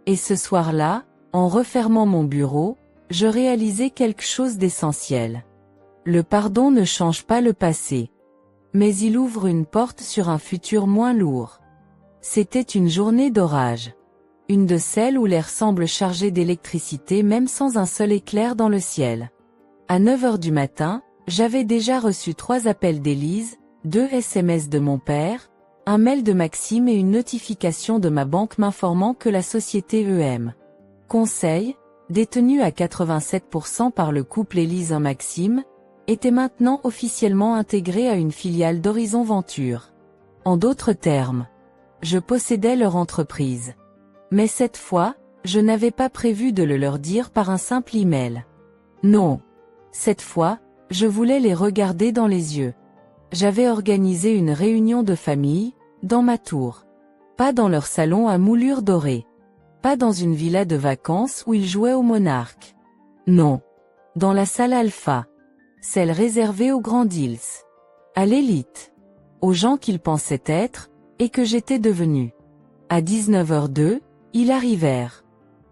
Speaker 1: Et ce soir-là, en refermant mon bureau, je réalisai quelque chose d'essentiel. Le pardon ne change pas le passé. Mais il ouvre une porte sur un futur moins lourd. C'était une journée d'orage. Une de celles où l'air semble chargé d'électricité même sans un seul éclair dans le ciel. À 9 heures du matin, j'avais déjà reçu 3 appels d'Élise, 2 SMS de mon père, un mail de Maxime et une notification de ma banque m'informant que la société EM Conseil, détenue à 87% par le couple Élise et Maxime, était maintenant officiellement intégrée à une filiale d'Horizon Venture. En d'autres termes, je possédais leur entreprise. Mais cette fois, je n'avais pas prévu de le leur dire par un simple email. Non. Cette fois, je voulais les regarder dans les yeux. J'avais organisé une réunion de famille, dans ma tour. Pas dans leur salon à moulure dorée. Pas dans une villa de vacances où ils jouaient au monarque. Non. Dans la salle Alpha. Celle réservée aux grands deals. À l'élite. Aux gens qu'ils pensaient être, et que j'étais devenue. À 19h02, ils arrivèrent.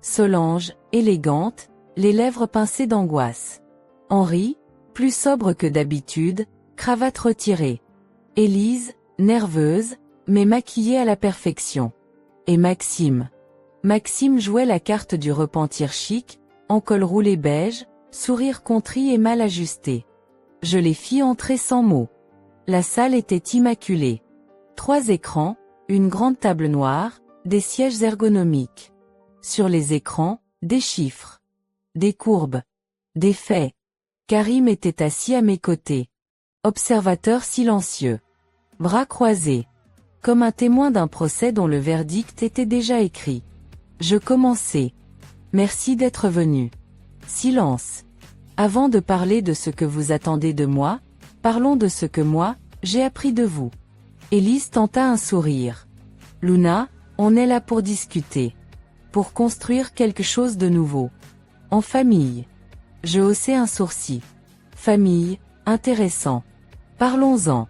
Speaker 1: Solange, élégante, les lèvres pincées d'angoisse. Henri, plus sobre que d'habitude, cravate retirée. Élise, nerveuse, mais maquillée à la perfection. Et Maxime. Maxime jouait la carte du repentir chic, en col roulé beige, sourire contrit et mal ajusté. Je les fis entrer sans mots. La salle était immaculée. 3 écrans, une grande table noire, des sièges ergonomiques. Sur les écrans, des chiffres. Des courbes. Des faits. Karim était assis à mes côtés. Observateur silencieux. Bras croisés. Comme un témoin d'un procès dont le verdict était déjà écrit. Je commençai. Merci d'être venu. Silence. Avant de parler de ce que vous attendez de moi, parlons de ce que moi, j'ai appris de vous. Élise tenta un sourire. Luna, on est là pour discuter. Pour construire quelque chose de nouveau. En famille. Je haussai un sourcil. Famille, intéressant. Parlons-en.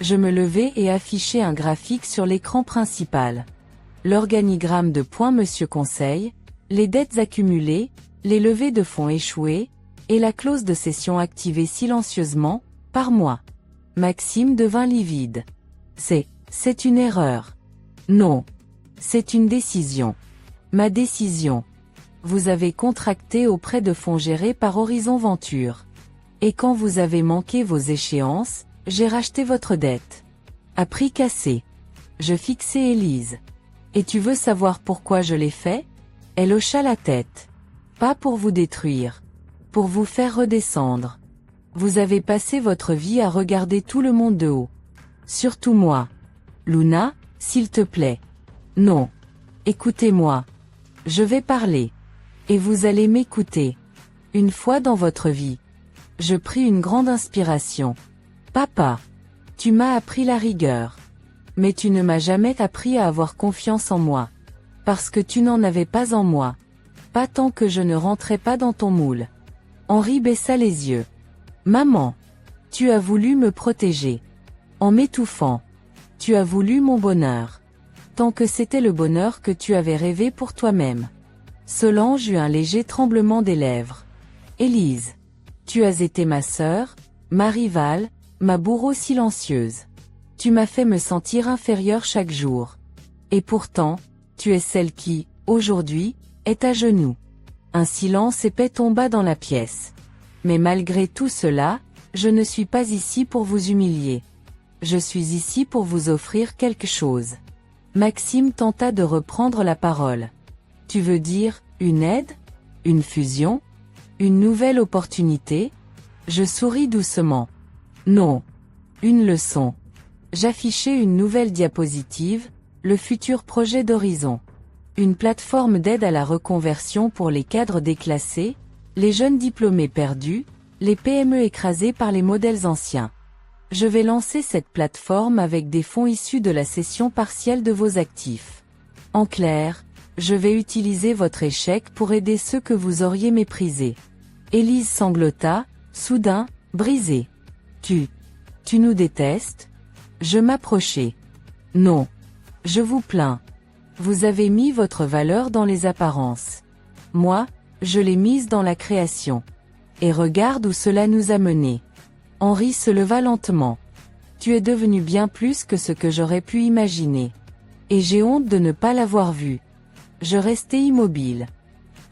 Speaker 1: Je me levai et affichai un graphique sur l'écran principal. L'organigramme de points Monsieur Conseil, les dettes accumulées, les levées de fonds échouées, et la clause de cession activée silencieusement, par moi. Maxime devint livide. C'est une erreur. Non. C'est une décision. Ma décision. Vous avez contracté auprès de fonds gérés par Horizon Venture. Et quand vous avez manqué vos échéances, j'ai racheté votre dette. À prix cassé. Je fixai Élise. Et tu veux savoir pourquoi je l'ai fait? Elle hocha la tête. Pas pour vous détruire. Pour vous faire redescendre. Vous avez passé votre vie à regarder tout le monde de haut. Surtout moi. Luna, s'il te plaît. Non. Écoutez-moi. Je vais parler. Et vous allez m'écouter. Une fois dans votre vie. Je pris une grande inspiration. Papa. Tu m'as appris la rigueur. Mais tu ne m'as jamais appris à avoir confiance en moi. Parce que tu n'en avais pas en moi. Pas tant que je ne rentrais pas dans ton moule. Henri baissa les yeux. Maman. Tu as voulu me protéger. En m'étouffant. Tu as voulu mon bonheur. Tant que c'était le bonheur que tu avais rêvé pour toi-même. Solange eut un léger tremblement des lèvres. Élise. Tu as été ma sœur, ma rivale, ma bourreau silencieuse. Tu m'as fait me sentir inférieure chaque jour. Et pourtant, tu es celle qui, aujourd'hui, est à genoux. Un silence épais tomba dans la pièce. Mais malgré tout cela, je ne suis pas ici pour vous humilier. Je suis ici pour vous offrir quelque chose. Maxime tenta de reprendre la parole. Tu veux dire, une aide? Une fusion? Une nouvelle opportunité? Je souris doucement. Non. Une leçon. J'affichais une nouvelle diapositive, le futur projet d'Horizon. Une plateforme d'aide à la reconversion pour les cadres déclassés, les jeunes diplômés perdus, les PME écrasés par les modèles anciens. Je vais lancer cette plateforme avec des fonds issus de la cession partielle de vos actifs. En clair, je vais utiliser votre échec pour aider ceux que vous auriez méprisés. Élise sanglota, soudain, brisée. Tu nous détestes? Je m'approchai. Non. Je vous plains. Vous avez mis votre valeur dans les apparences. Moi, je l'ai mise dans la création. Et regarde où cela nous a menés. Henri se leva lentement. Tu es devenu bien plus que ce que j'aurais pu imaginer. Et j'ai honte de ne pas l'avoir vu. Je restai immobile.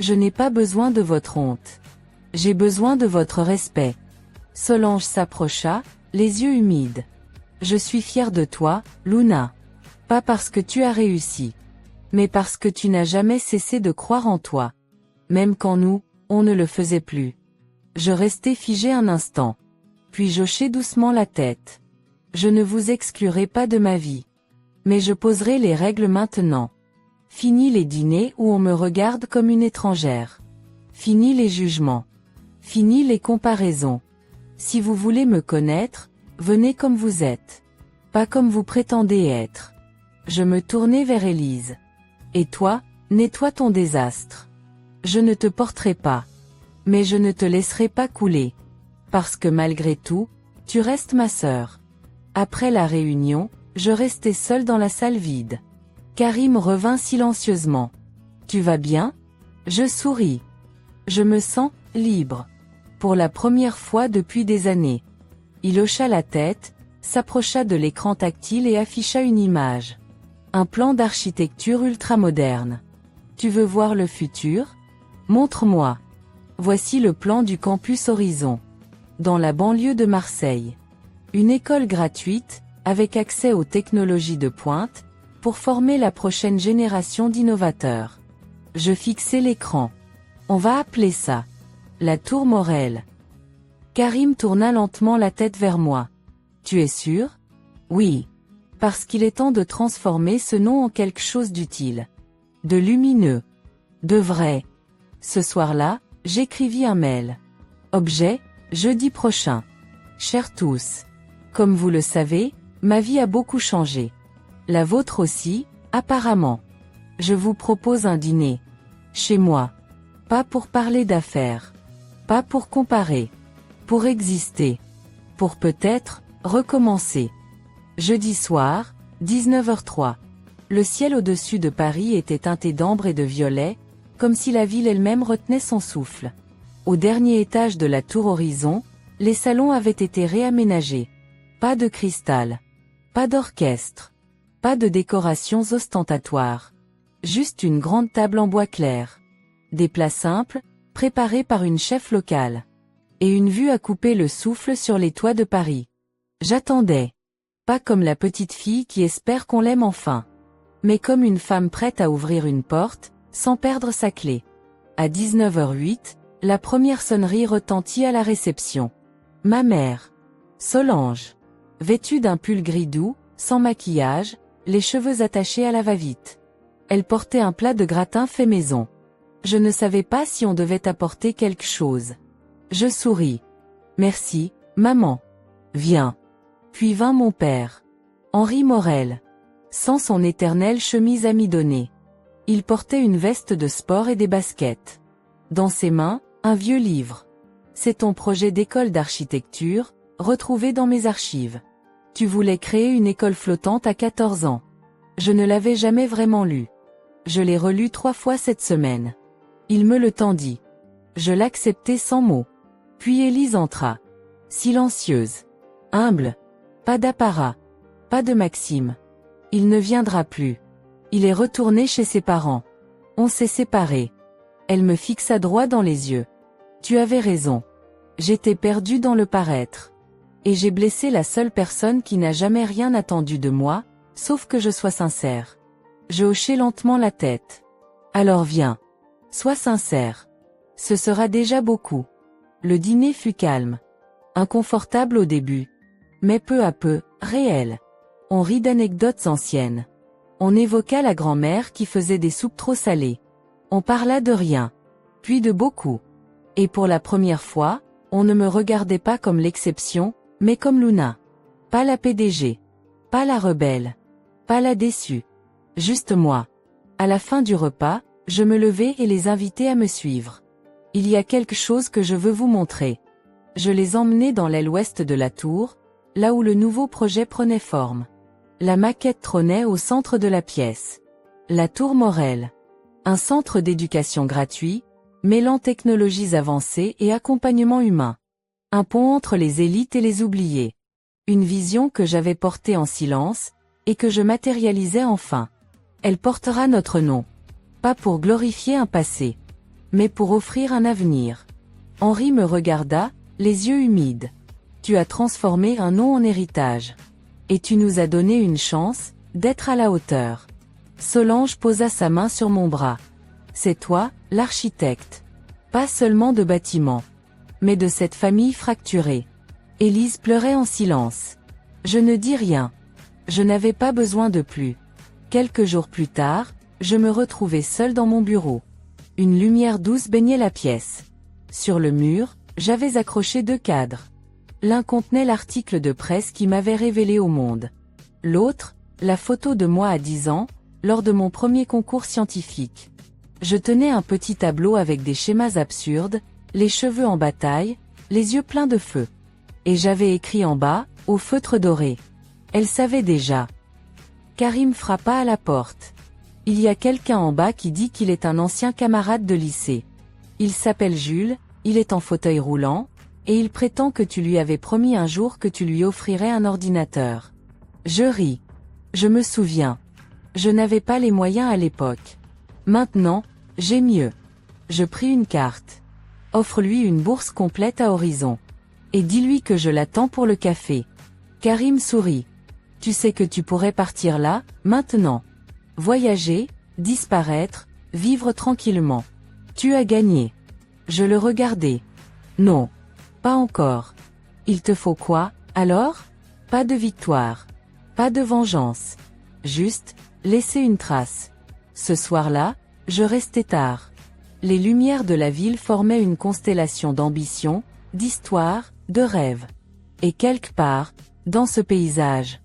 Speaker 1: Je n'ai pas besoin de votre honte. J'ai besoin de votre respect. Solange s'approcha, les yeux humides. Je suis fière de toi, Luna. Pas parce que tu as réussi. Mais parce que tu n'as jamais cessé de croire en toi. Même quand nous, on ne le faisait plus. Je restai figé un instant. Puis j'hochai doucement la tête. Je ne vous exclurai pas de ma vie. Mais je poserai les règles maintenant. Fini les dîners où on me regarde comme une étrangère. Fini les jugements. Fini les comparaisons. Si vous voulez me connaître, venez comme vous êtes. Pas comme vous prétendez être. Je me tournai vers Élise. Et toi, nettoie ton désastre. Je ne te porterai pas. Mais je ne te laisserai pas couler. Parce que malgré tout, tu restes ma sœur. Après la réunion, je restai seul dans la salle vide. Karim revint silencieusement. Tu vas bien? Je souris. Je me sens libre. Pour la première fois depuis des années. Il hocha la tête, s'approcha de l'écran tactile et afficha une image. Un plan d'architecture ultramoderne. Tu veux voir le futur? Montre-moi. Voici le plan du campus Horizon. Dans la banlieue de Marseille. Une école gratuite, avec accès aux technologies de pointe, pour former la prochaine génération d'innovateurs. Je fixai l'écran. On va appeler ça la Tour Morel. Karim tourna lentement la tête vers moi. Tu es sûr? Oui. Parce qu'il est temps de transformer ce nom en quelque chose d'utile. De lumineux. De vrai. Ce soir-là, j'écrivis un mail. Objet, jeudi prochain. Chers tous. Comme vous le savez, ma vie a beaucoup changé. La vôtre aussi, apparemment. Je vous propose un dîner. Chez moi. Pas pour parler d'affaires. Pas pour comparer. Pour exister. Pour peut-être, recommencer. Jeudi soir, 19h03. Le ciel au-dessus de Paris était teinté d'ambre et de violet, comme si la ville elle-même retenait son souffle. Au dernier étage de la tour Horizon, les salons avaient été réaménagés. Pas de cristal. Pas d'orchestre. Pas de décorations ostentatoires. Juste une grande table en bois clair. Des plats simples, préparés par une chef locale. Et une vue à couper le souffle sur les toits de Paris. J'attendais. Pas comme la petite fille qui espère qu'on l'aime enfin. Mais comme une femme prête à ouvrir une porte, sans perdre sa clé. À 19h08, la première sonnerie retentit à la réception. Ma mère. Solange. Vêtue d'un pull gris doux, sans maquillage, les cheveux attachés à la va-vite. Elle portait un plat de gratin fait maison. Je ne savais pas si on devait apporter quelque chose. Je souris. Merci, maman. Viens. Puis vint mon père. Henri Morel. Sans son éternelle chemise amidonnée. Il portait une veste de sport et des baskets. Dans ses mains, un vieux livre. C'est ton projet d'école d'architecture, retrouvé dans mes archives. Tu voulais créer une école flottante à 14 ans. Je ne l'avais jamais vraiment lu. Je l'ai relu 3 fois cette semaine. Il me le tendit. Je l'acceptai sans mots. Puis Élise entra. Silencieuse. Humble. Pas d'apparat. Pas de Maxime. Il ne viendra plus. Il est retourné chez ses parents. On s'est séparés. Elle me fixa droit dans les yeux. Tu avais raison. J'étais perdue dans le paraître. Et j'ai blessé la seule personne qui n'a jamais rien attendu de moi, sauf que je sois sincère. Je hochai lentement la tête. Alors viens. Sois sincère. Ce sera déjà beaucoup. Le dîner fut calme. Inconfortable au début. Mais peu à peu, réel. On rit d'anecdotes anciennes. On évoqua la grand-mère qui faisait des soupes trop salées. On parla de rien. Puis de beaucoup. Et pour la première fois, on ne me regardait pas comme l'exception, mais comme Luna. Pas la PDG. Pas la rebelle. Pas la déçue. Juste moi. À la fin du repas, je me levai et les invitai à me suivre. Il y a quelque chose que je veux vous montrer. Je les emmenai dans l'aile ouest de la tour, là où le nouveau projet prenait forme. La maquette trônait au centre de la pièce. La tour Morel. Un centre d'éducation gratuit, mêlant technologies avancées et accompagnement humain. Un pont entre les élites et les oubliés. Une vision que j'avais portée en silence, et que je matérialisais enfin. Elle portera notre nom. Pas pour glorifier un passé, mais pour offrir un avenir. Henri me regarda, les yeux humides. Tu as transformé un nom en héritage. Et tu nous as donné une chance, d'être à la hauteur. Solange posa sa main sur mon bras. C'est toi, l'architecte. Pas seulement de bâtiments, mais de cette famille fracturée. Élise pleurait en silence. Je ne dis rien. Je n'avais pas besoin de plus. Quelques jours plus tard, je me retrouvais seul dans mon bureau. Une lumière douce baignait la pièce. Sur le mur, j'avais accroché 2 cadres. L'un contenait l'article de presse qui m'avait révélé au monde. L'autre, la photo de moi à 10 ans, lors de mon premier concours scientifique. Je tenais un petit tableau avec des schémas absurdes, les cheveux en bataille, les yeux pleins de feu. Et j'avais écrit en bas, au feutre doré. Elle savait déjà. Karim frappa à la porte. Il y a quelqu'un en bas qui dit qu'il est un ancien camarade de lycée. Il s'appelle Jules, il est en fauteuil roulant, et il prétend que tu lui avais promis un jour que tu lui offrirais un ordinateur. Je ris. Je me souviens. Je n'avais pas les moyens à l'époque. Maintenant, j'ai mieux. Je pris une carte. Offre-lui une bourse complète à Horizon. Et dis-lui que je l'attends pour le café. Karim sourit. Tu sais que tu pourrais partir là, maintenant. Voyager, disparaître, vivre tranquillement. Tu as gagné. Je le regardais. Non. Pas encore. Il te faut quoi, alors? Pas de victoire. Pas de vengeance. Juste, laisser une trace. Ce soir-là, je restais tard. Les lumières de la ville formaient une constellation d'ambition, d'histoire, de rêves. Et quelque part, dans ce paysage,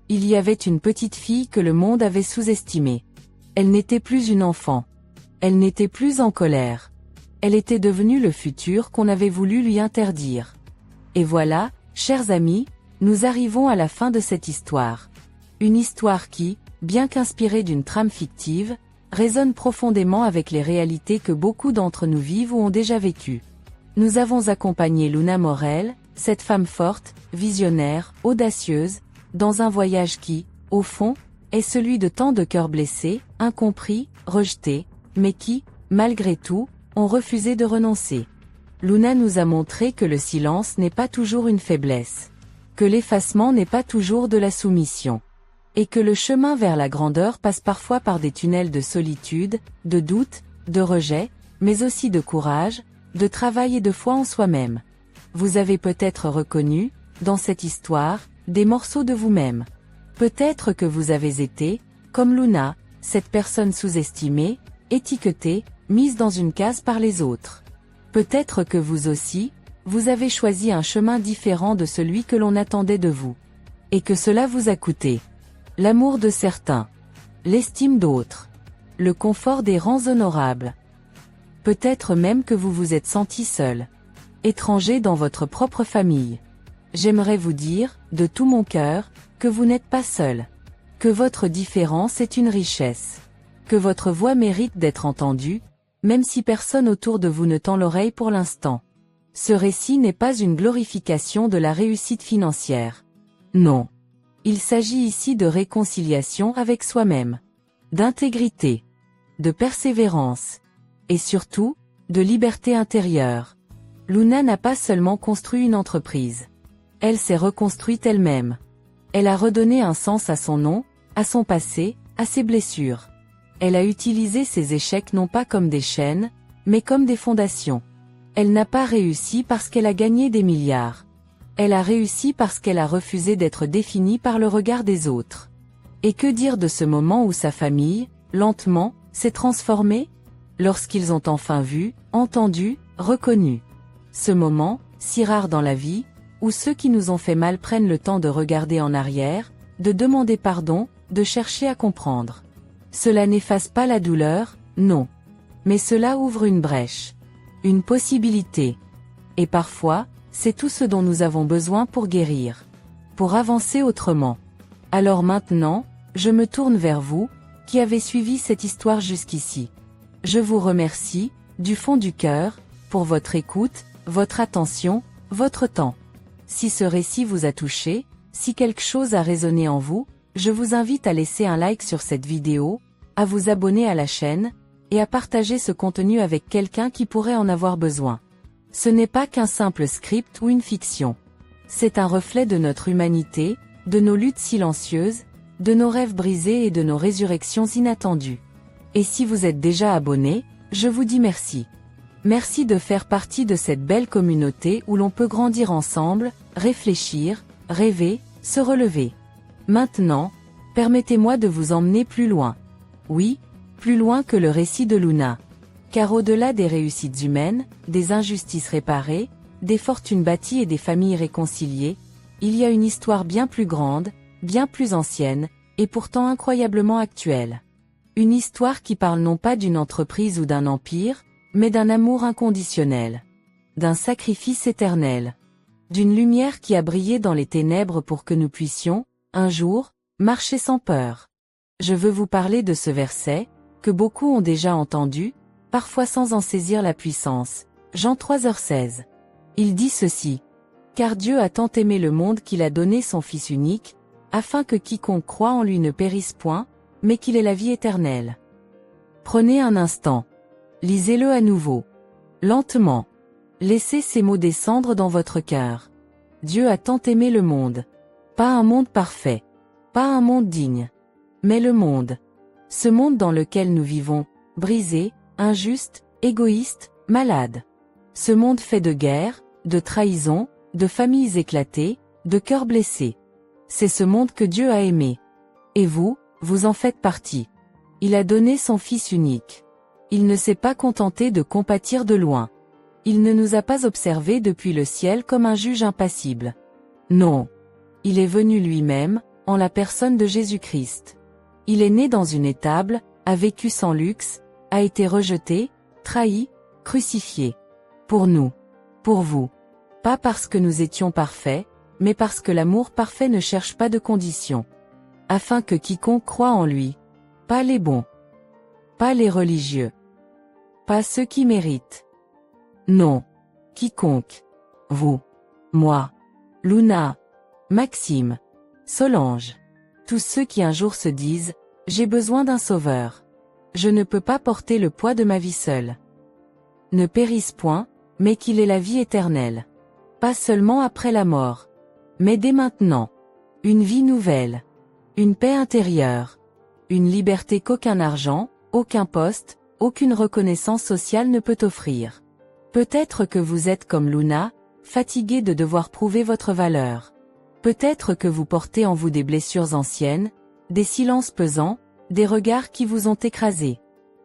Speaker 1: il y avait une petite fille que le monde avait sous-estimée. Elle n'était plus une enfant. Elle n'était plus en colère. Elle était devenue le futur qu'on avait voulu lui interdire. Et voilà, chers amis, nous arrivons à la fin de cette histoire. Une histoire qui, bien qu'inspirée d'une trame fictive, résonne profondément avec les réalités que beaucoup d'entre nous vivent ou ont déjà vécues. Nous avons accompagné Luna Morel, cette femme forte, visionnaire, audacieuse, dans un voyage qui, au fond, est celui de tant de cœurs blessés, incompris, rejetés, mais qui, malgré tout, ont refusé de renoncer. Luna nous a montré que le silence n'est pas toujours une faiblesse, que l'effacement n'est pas toujours de la soumission, et que le chemin vers la grandeur passe parfois par des tunnels de solitude, de doute, de rejet, mais aussi de courage, de travail et de foi en soi-même. Vous avez peut-être reconnu, dans cette histoire, des morceaux de vous-même. Peut-être que vous avez été, comme Luna, cette personne sous-estimée, étiquetée, mise dans une case par les autres. Peut-être que vous aussi, vous avez choisi un chemin différent de celui que l'on attendait de vous. Et que cela vous a coûté l'amour de certains, l'estime d'autres, le confort des rangs honorables. Peut-être même que vous vous êtes senti seul, étranger dans votre propre famille. J'aimerais vous dire, de tout mon cœur, que vous n'êtes pas seul. Que votre différence est une richesse. Que votre voix mérite d'être entendue, même si personne autour de vous ne tend l'oreille pour l'instant. Ce récit n'est pas une glorification de la réussite financière. Non. Il s'agit ici de réconciliation avec soi-même, d'intégrité, de persévérance, et surtout, de liberté intérieure. Luna n'a pas seulement construit une entreprise. Elle s'est reconstruite elle-même. Elle a redonné un sens à son nom, à son passé, à ses blessures. Elle a utilisé ses échecs non pas comme des chaînes, mais comme des fondations. Elle n'a pas réussi parce qu'elle a gagné des milliards. Elle a réussi parce qu'elle a refusé d'être définie par le regard des autres. Et que dire de ce moment où sa famille, lentement, s'est transformée? Lorsqu'ils ont enfin vu, entendu, reconnu. Ce moment, si rare dans la vie, où ceux qui nous ont fait mal prennent le temps de regarder en arrière, de demander pardon, de chercher à comprendre. Cela n'efface pas la douleur, non. Mais cela ouvre une brèche. Une possibilité. Et parfois, c'est tout ce dont nous avons besoin pour guérir. Pour avancer autrement. Alors maintenant, je me tourne vers vous, qui avez suivi cette histoire jusqu'ici. Je vous remercie, du fond du cœur, pour votre écoute, votre attention, votre temps. Si ce récit vous a touché, si quelque chose a résonné en vous, je vous invite à laisser un like sur cette vidéo, à vous abonner à la chaîne, et à partager ce contenu avec quelqu'un qui pourrait en avoir besoin. Ce n'est pas qu'un simple script ou une fiction. C'est un reflet de notre humanité, de nos luttes silencieuses, de nos rêves brisés et de nos résurrections inattendues. Et si vous êtes déjà abonné, je vous dis merci. Merci de faire partie de cette belle communauté où l'on peut grandir ensemble, réfléchir, rêver, se relever. Maintenant, permettez-moi de vous emmener plus loin. Oui, plus loin que le récit de Luna. Car au-delà des réussites humaines, des injustices réparées, des fortunes bâties et des familles réconciliées, il y a une histoire bien plus grande, bien plus ancienne, et pourtant incroyablement actuelle. Une histoire qui parle non pas d'une entreprise ou d'un empire, mais d'un amour inconditionnel. D'un sacrifice éternel. D'une lumière qui a brillé dans les ténèbres pour que nous puissions, un jour, marcher sans peur. Je veux vous parler de ce verset, que beaucoup ont déjà entendu, parfois sans en saisir la puissance. Jean 3h16. Il dit ceci. Car Dieu a tant aimé le monde qu'il a donné son Fils unique, afin que quiconque croit en lui ne périsse point, mais qu'il ait la vie éternelle. Prenez un instant. Lisez-le à nouveau. Lentement. Laissez ces mots descendre dans votre cœur. Dieu a tant aimé le monde. Pas un monde parfait. Pas un monde digne. Mais le monde. Ce monde dans lequel nous vivons, brisé, injuste, égoïste, malade. Ce monde fait de guerre, de trahison, de familles éclatées, de cœurs blessés. C'est ce monde que Dieu a aimé. Et vous, vous en faites partie. Il a donné son Fils unique. Il ne s'est pas contenté de compatir de loin. Il ne nous a pas observés depuis le ciel comme un juge impassible. Non. Il est venu lui-même, en la personne de Jésus-Christ. Il est né dans une étable, a vécu sans luxe, a été rejeté, trahi, crucifié. Pour nous. Pour vous. Pas parce que nous étions parfaits, mais parce que l'amour parfait ne cherche pas de conditions. Afin que quiconque croit en lui. Pas les bons. Pas les religieux. Pas ceux qui méritent. Non. Quiconque. Vous. Moi. Luna. Maxime. Solange. Tous ceux qui un jour se disent, j'ai besoin d'un sauveur. Je ne peux pas porter le poids de ma vie seule. Ne périsse point, mais qu'il ait la vie éternelle. Pas seulement après la mort. Mais dès maintenant. Une vie nouvelle. Une paix intérieure. Une liberté qu'aucun argent, aucun poste, aucune reconnaissance sociale ne peut offrir. Peut-être que vous êtes comme Luna, fatigué de devoir prouver votre valeur. Peut-être que vous portez en vous des blessures anciennes, des silences pesants, des regards qui vous ont écrasé.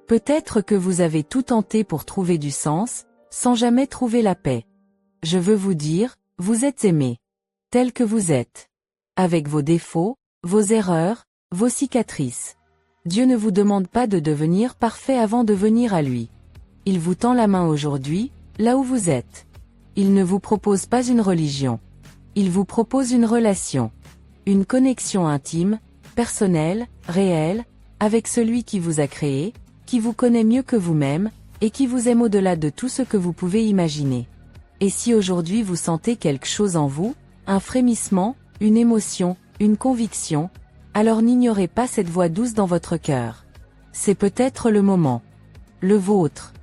Speaker 1: Peut-être que vous avez tout tenté pour trouver du sens, sans jamais trouver la paix. Je veux vous dire, vous êtes aimé. Tel que vous êtes. Avec vos défauts, vos erreurs, vos cicatrices. Dieu ne vous demande pas de devenir parfait avant de venir à lui. Il vous tend la main aujourd'hui, là où vous êtes. Il ne vous propose pas une religion. Il vous propose une relation. Une connexion intime, personnelle, réelle, avec celui qui vous a créé, qui vous connaît mieux que vous-même, et qui vous aime au-delà de tout ce que vous pouvez imaginer. Et si aujourd'hui vous sentez quelque chose en vous, un frémissement, une émotion, une conviction, alors n'ignorez pas cette voix douce dans votre cœur. C'est peut-être le moment. Le vôtre.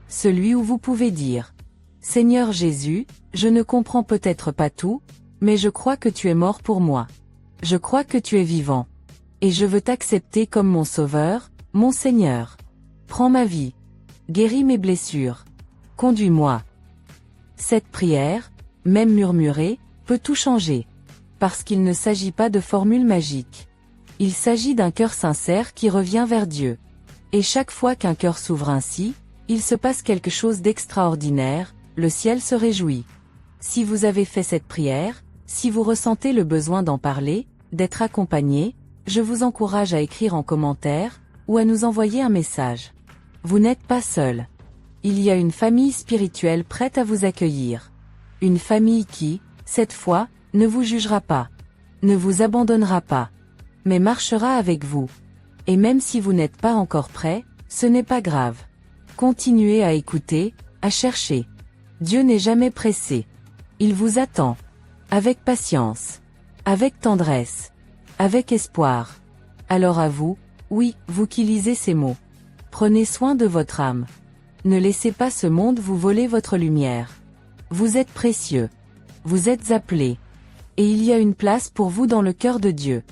Speaker 1: Celui où vous pouvez dire: Seigneur Jésus, je ne comprends peut-être pas tout, mais je crois que tu es mort pour moi. Je crois que tu es vivant. Et je veux t'accepter comme mon Sauveur, mon Seigneur. Prends ma vie. Guéris mes blessures. Conduis-moi. Cette prière, même murmurée, peut tout changer. Parce qu'il ne s'agit pas de formules magiques. Il s'agit d'un cœur sincère qui revient vers Dieu. Et chaque fois qu'un cœur s'ouvre ainsi, il se passe quelque chose d'extraordinaire, le ciel se réjouit. Si vous avez fait cette prière, si vous ressentez le besoin d'en parler, d'être accompagné, je vous encourage à écrire en commentaire, ou à nous envoyer un message. Vous n'êtes pas seul. Il y a une famille spirituelle prête à vous accueillir. Une famille qui, cette fois, ne vous jugera pas, ne vous abandonnera pas, mais marchera avec vous. Et même si vous n'êtes pas encore prêt, ce n'est pas grave. Continuez à écouter, à chercher. Dieu n'est jamais pressé. Il vous attend. Avec patience. Avec tendresse. Avec espoir. Alors à vous, oui, vous qui lisez ces mots. Prenez soin de votre âme. Ne laissez pas ce monde vous voler votre lumière. Vous êtes précieux. Vous êtes appelés. Et il y a une place pour vous dans le cœur de Dieu.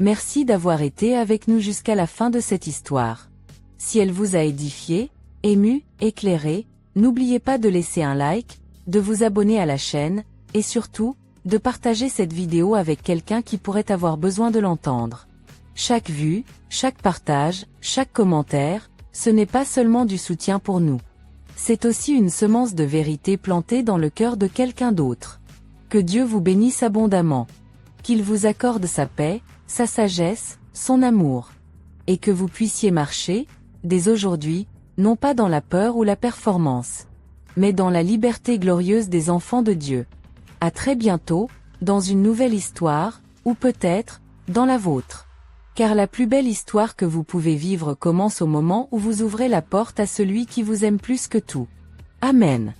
Speaker 1: Merci d'avoir été avec nous jusqu'à la fin de cette histoire. Si elle vous a édifié, ému, éclairé, n'oubliez pas de laisser un like, de vous abonner à la chaîne, et surtout, de partager cette vidéo avec quelqu'un qui pourrait avoir besoin de l'entendre. Chaque vue, chaque partage, chaque commentaire, ce n'est pas seulement du soutien pour nous. C'est aussi une semence de vérité plantée dans le cœur de quelqu'un d'autre. Que Dieu vous bénisse abondamment. Qu'il vous accorde sa paix, sa sagesse, son amour. Et que vous puissiez marcher, dès aujourd'hui, non pas dans la peur ou la performance, mais dans la liberté glorieuse des enfants de Dieu. À très bientôt, dans une nouvelle histoire, ou peut-être, dans la vôtre. Car la plus belle histoire que vous pouvez vivre commence au moment où vous ouvrez la porte à celui qui vous aime plus que tout. Amen.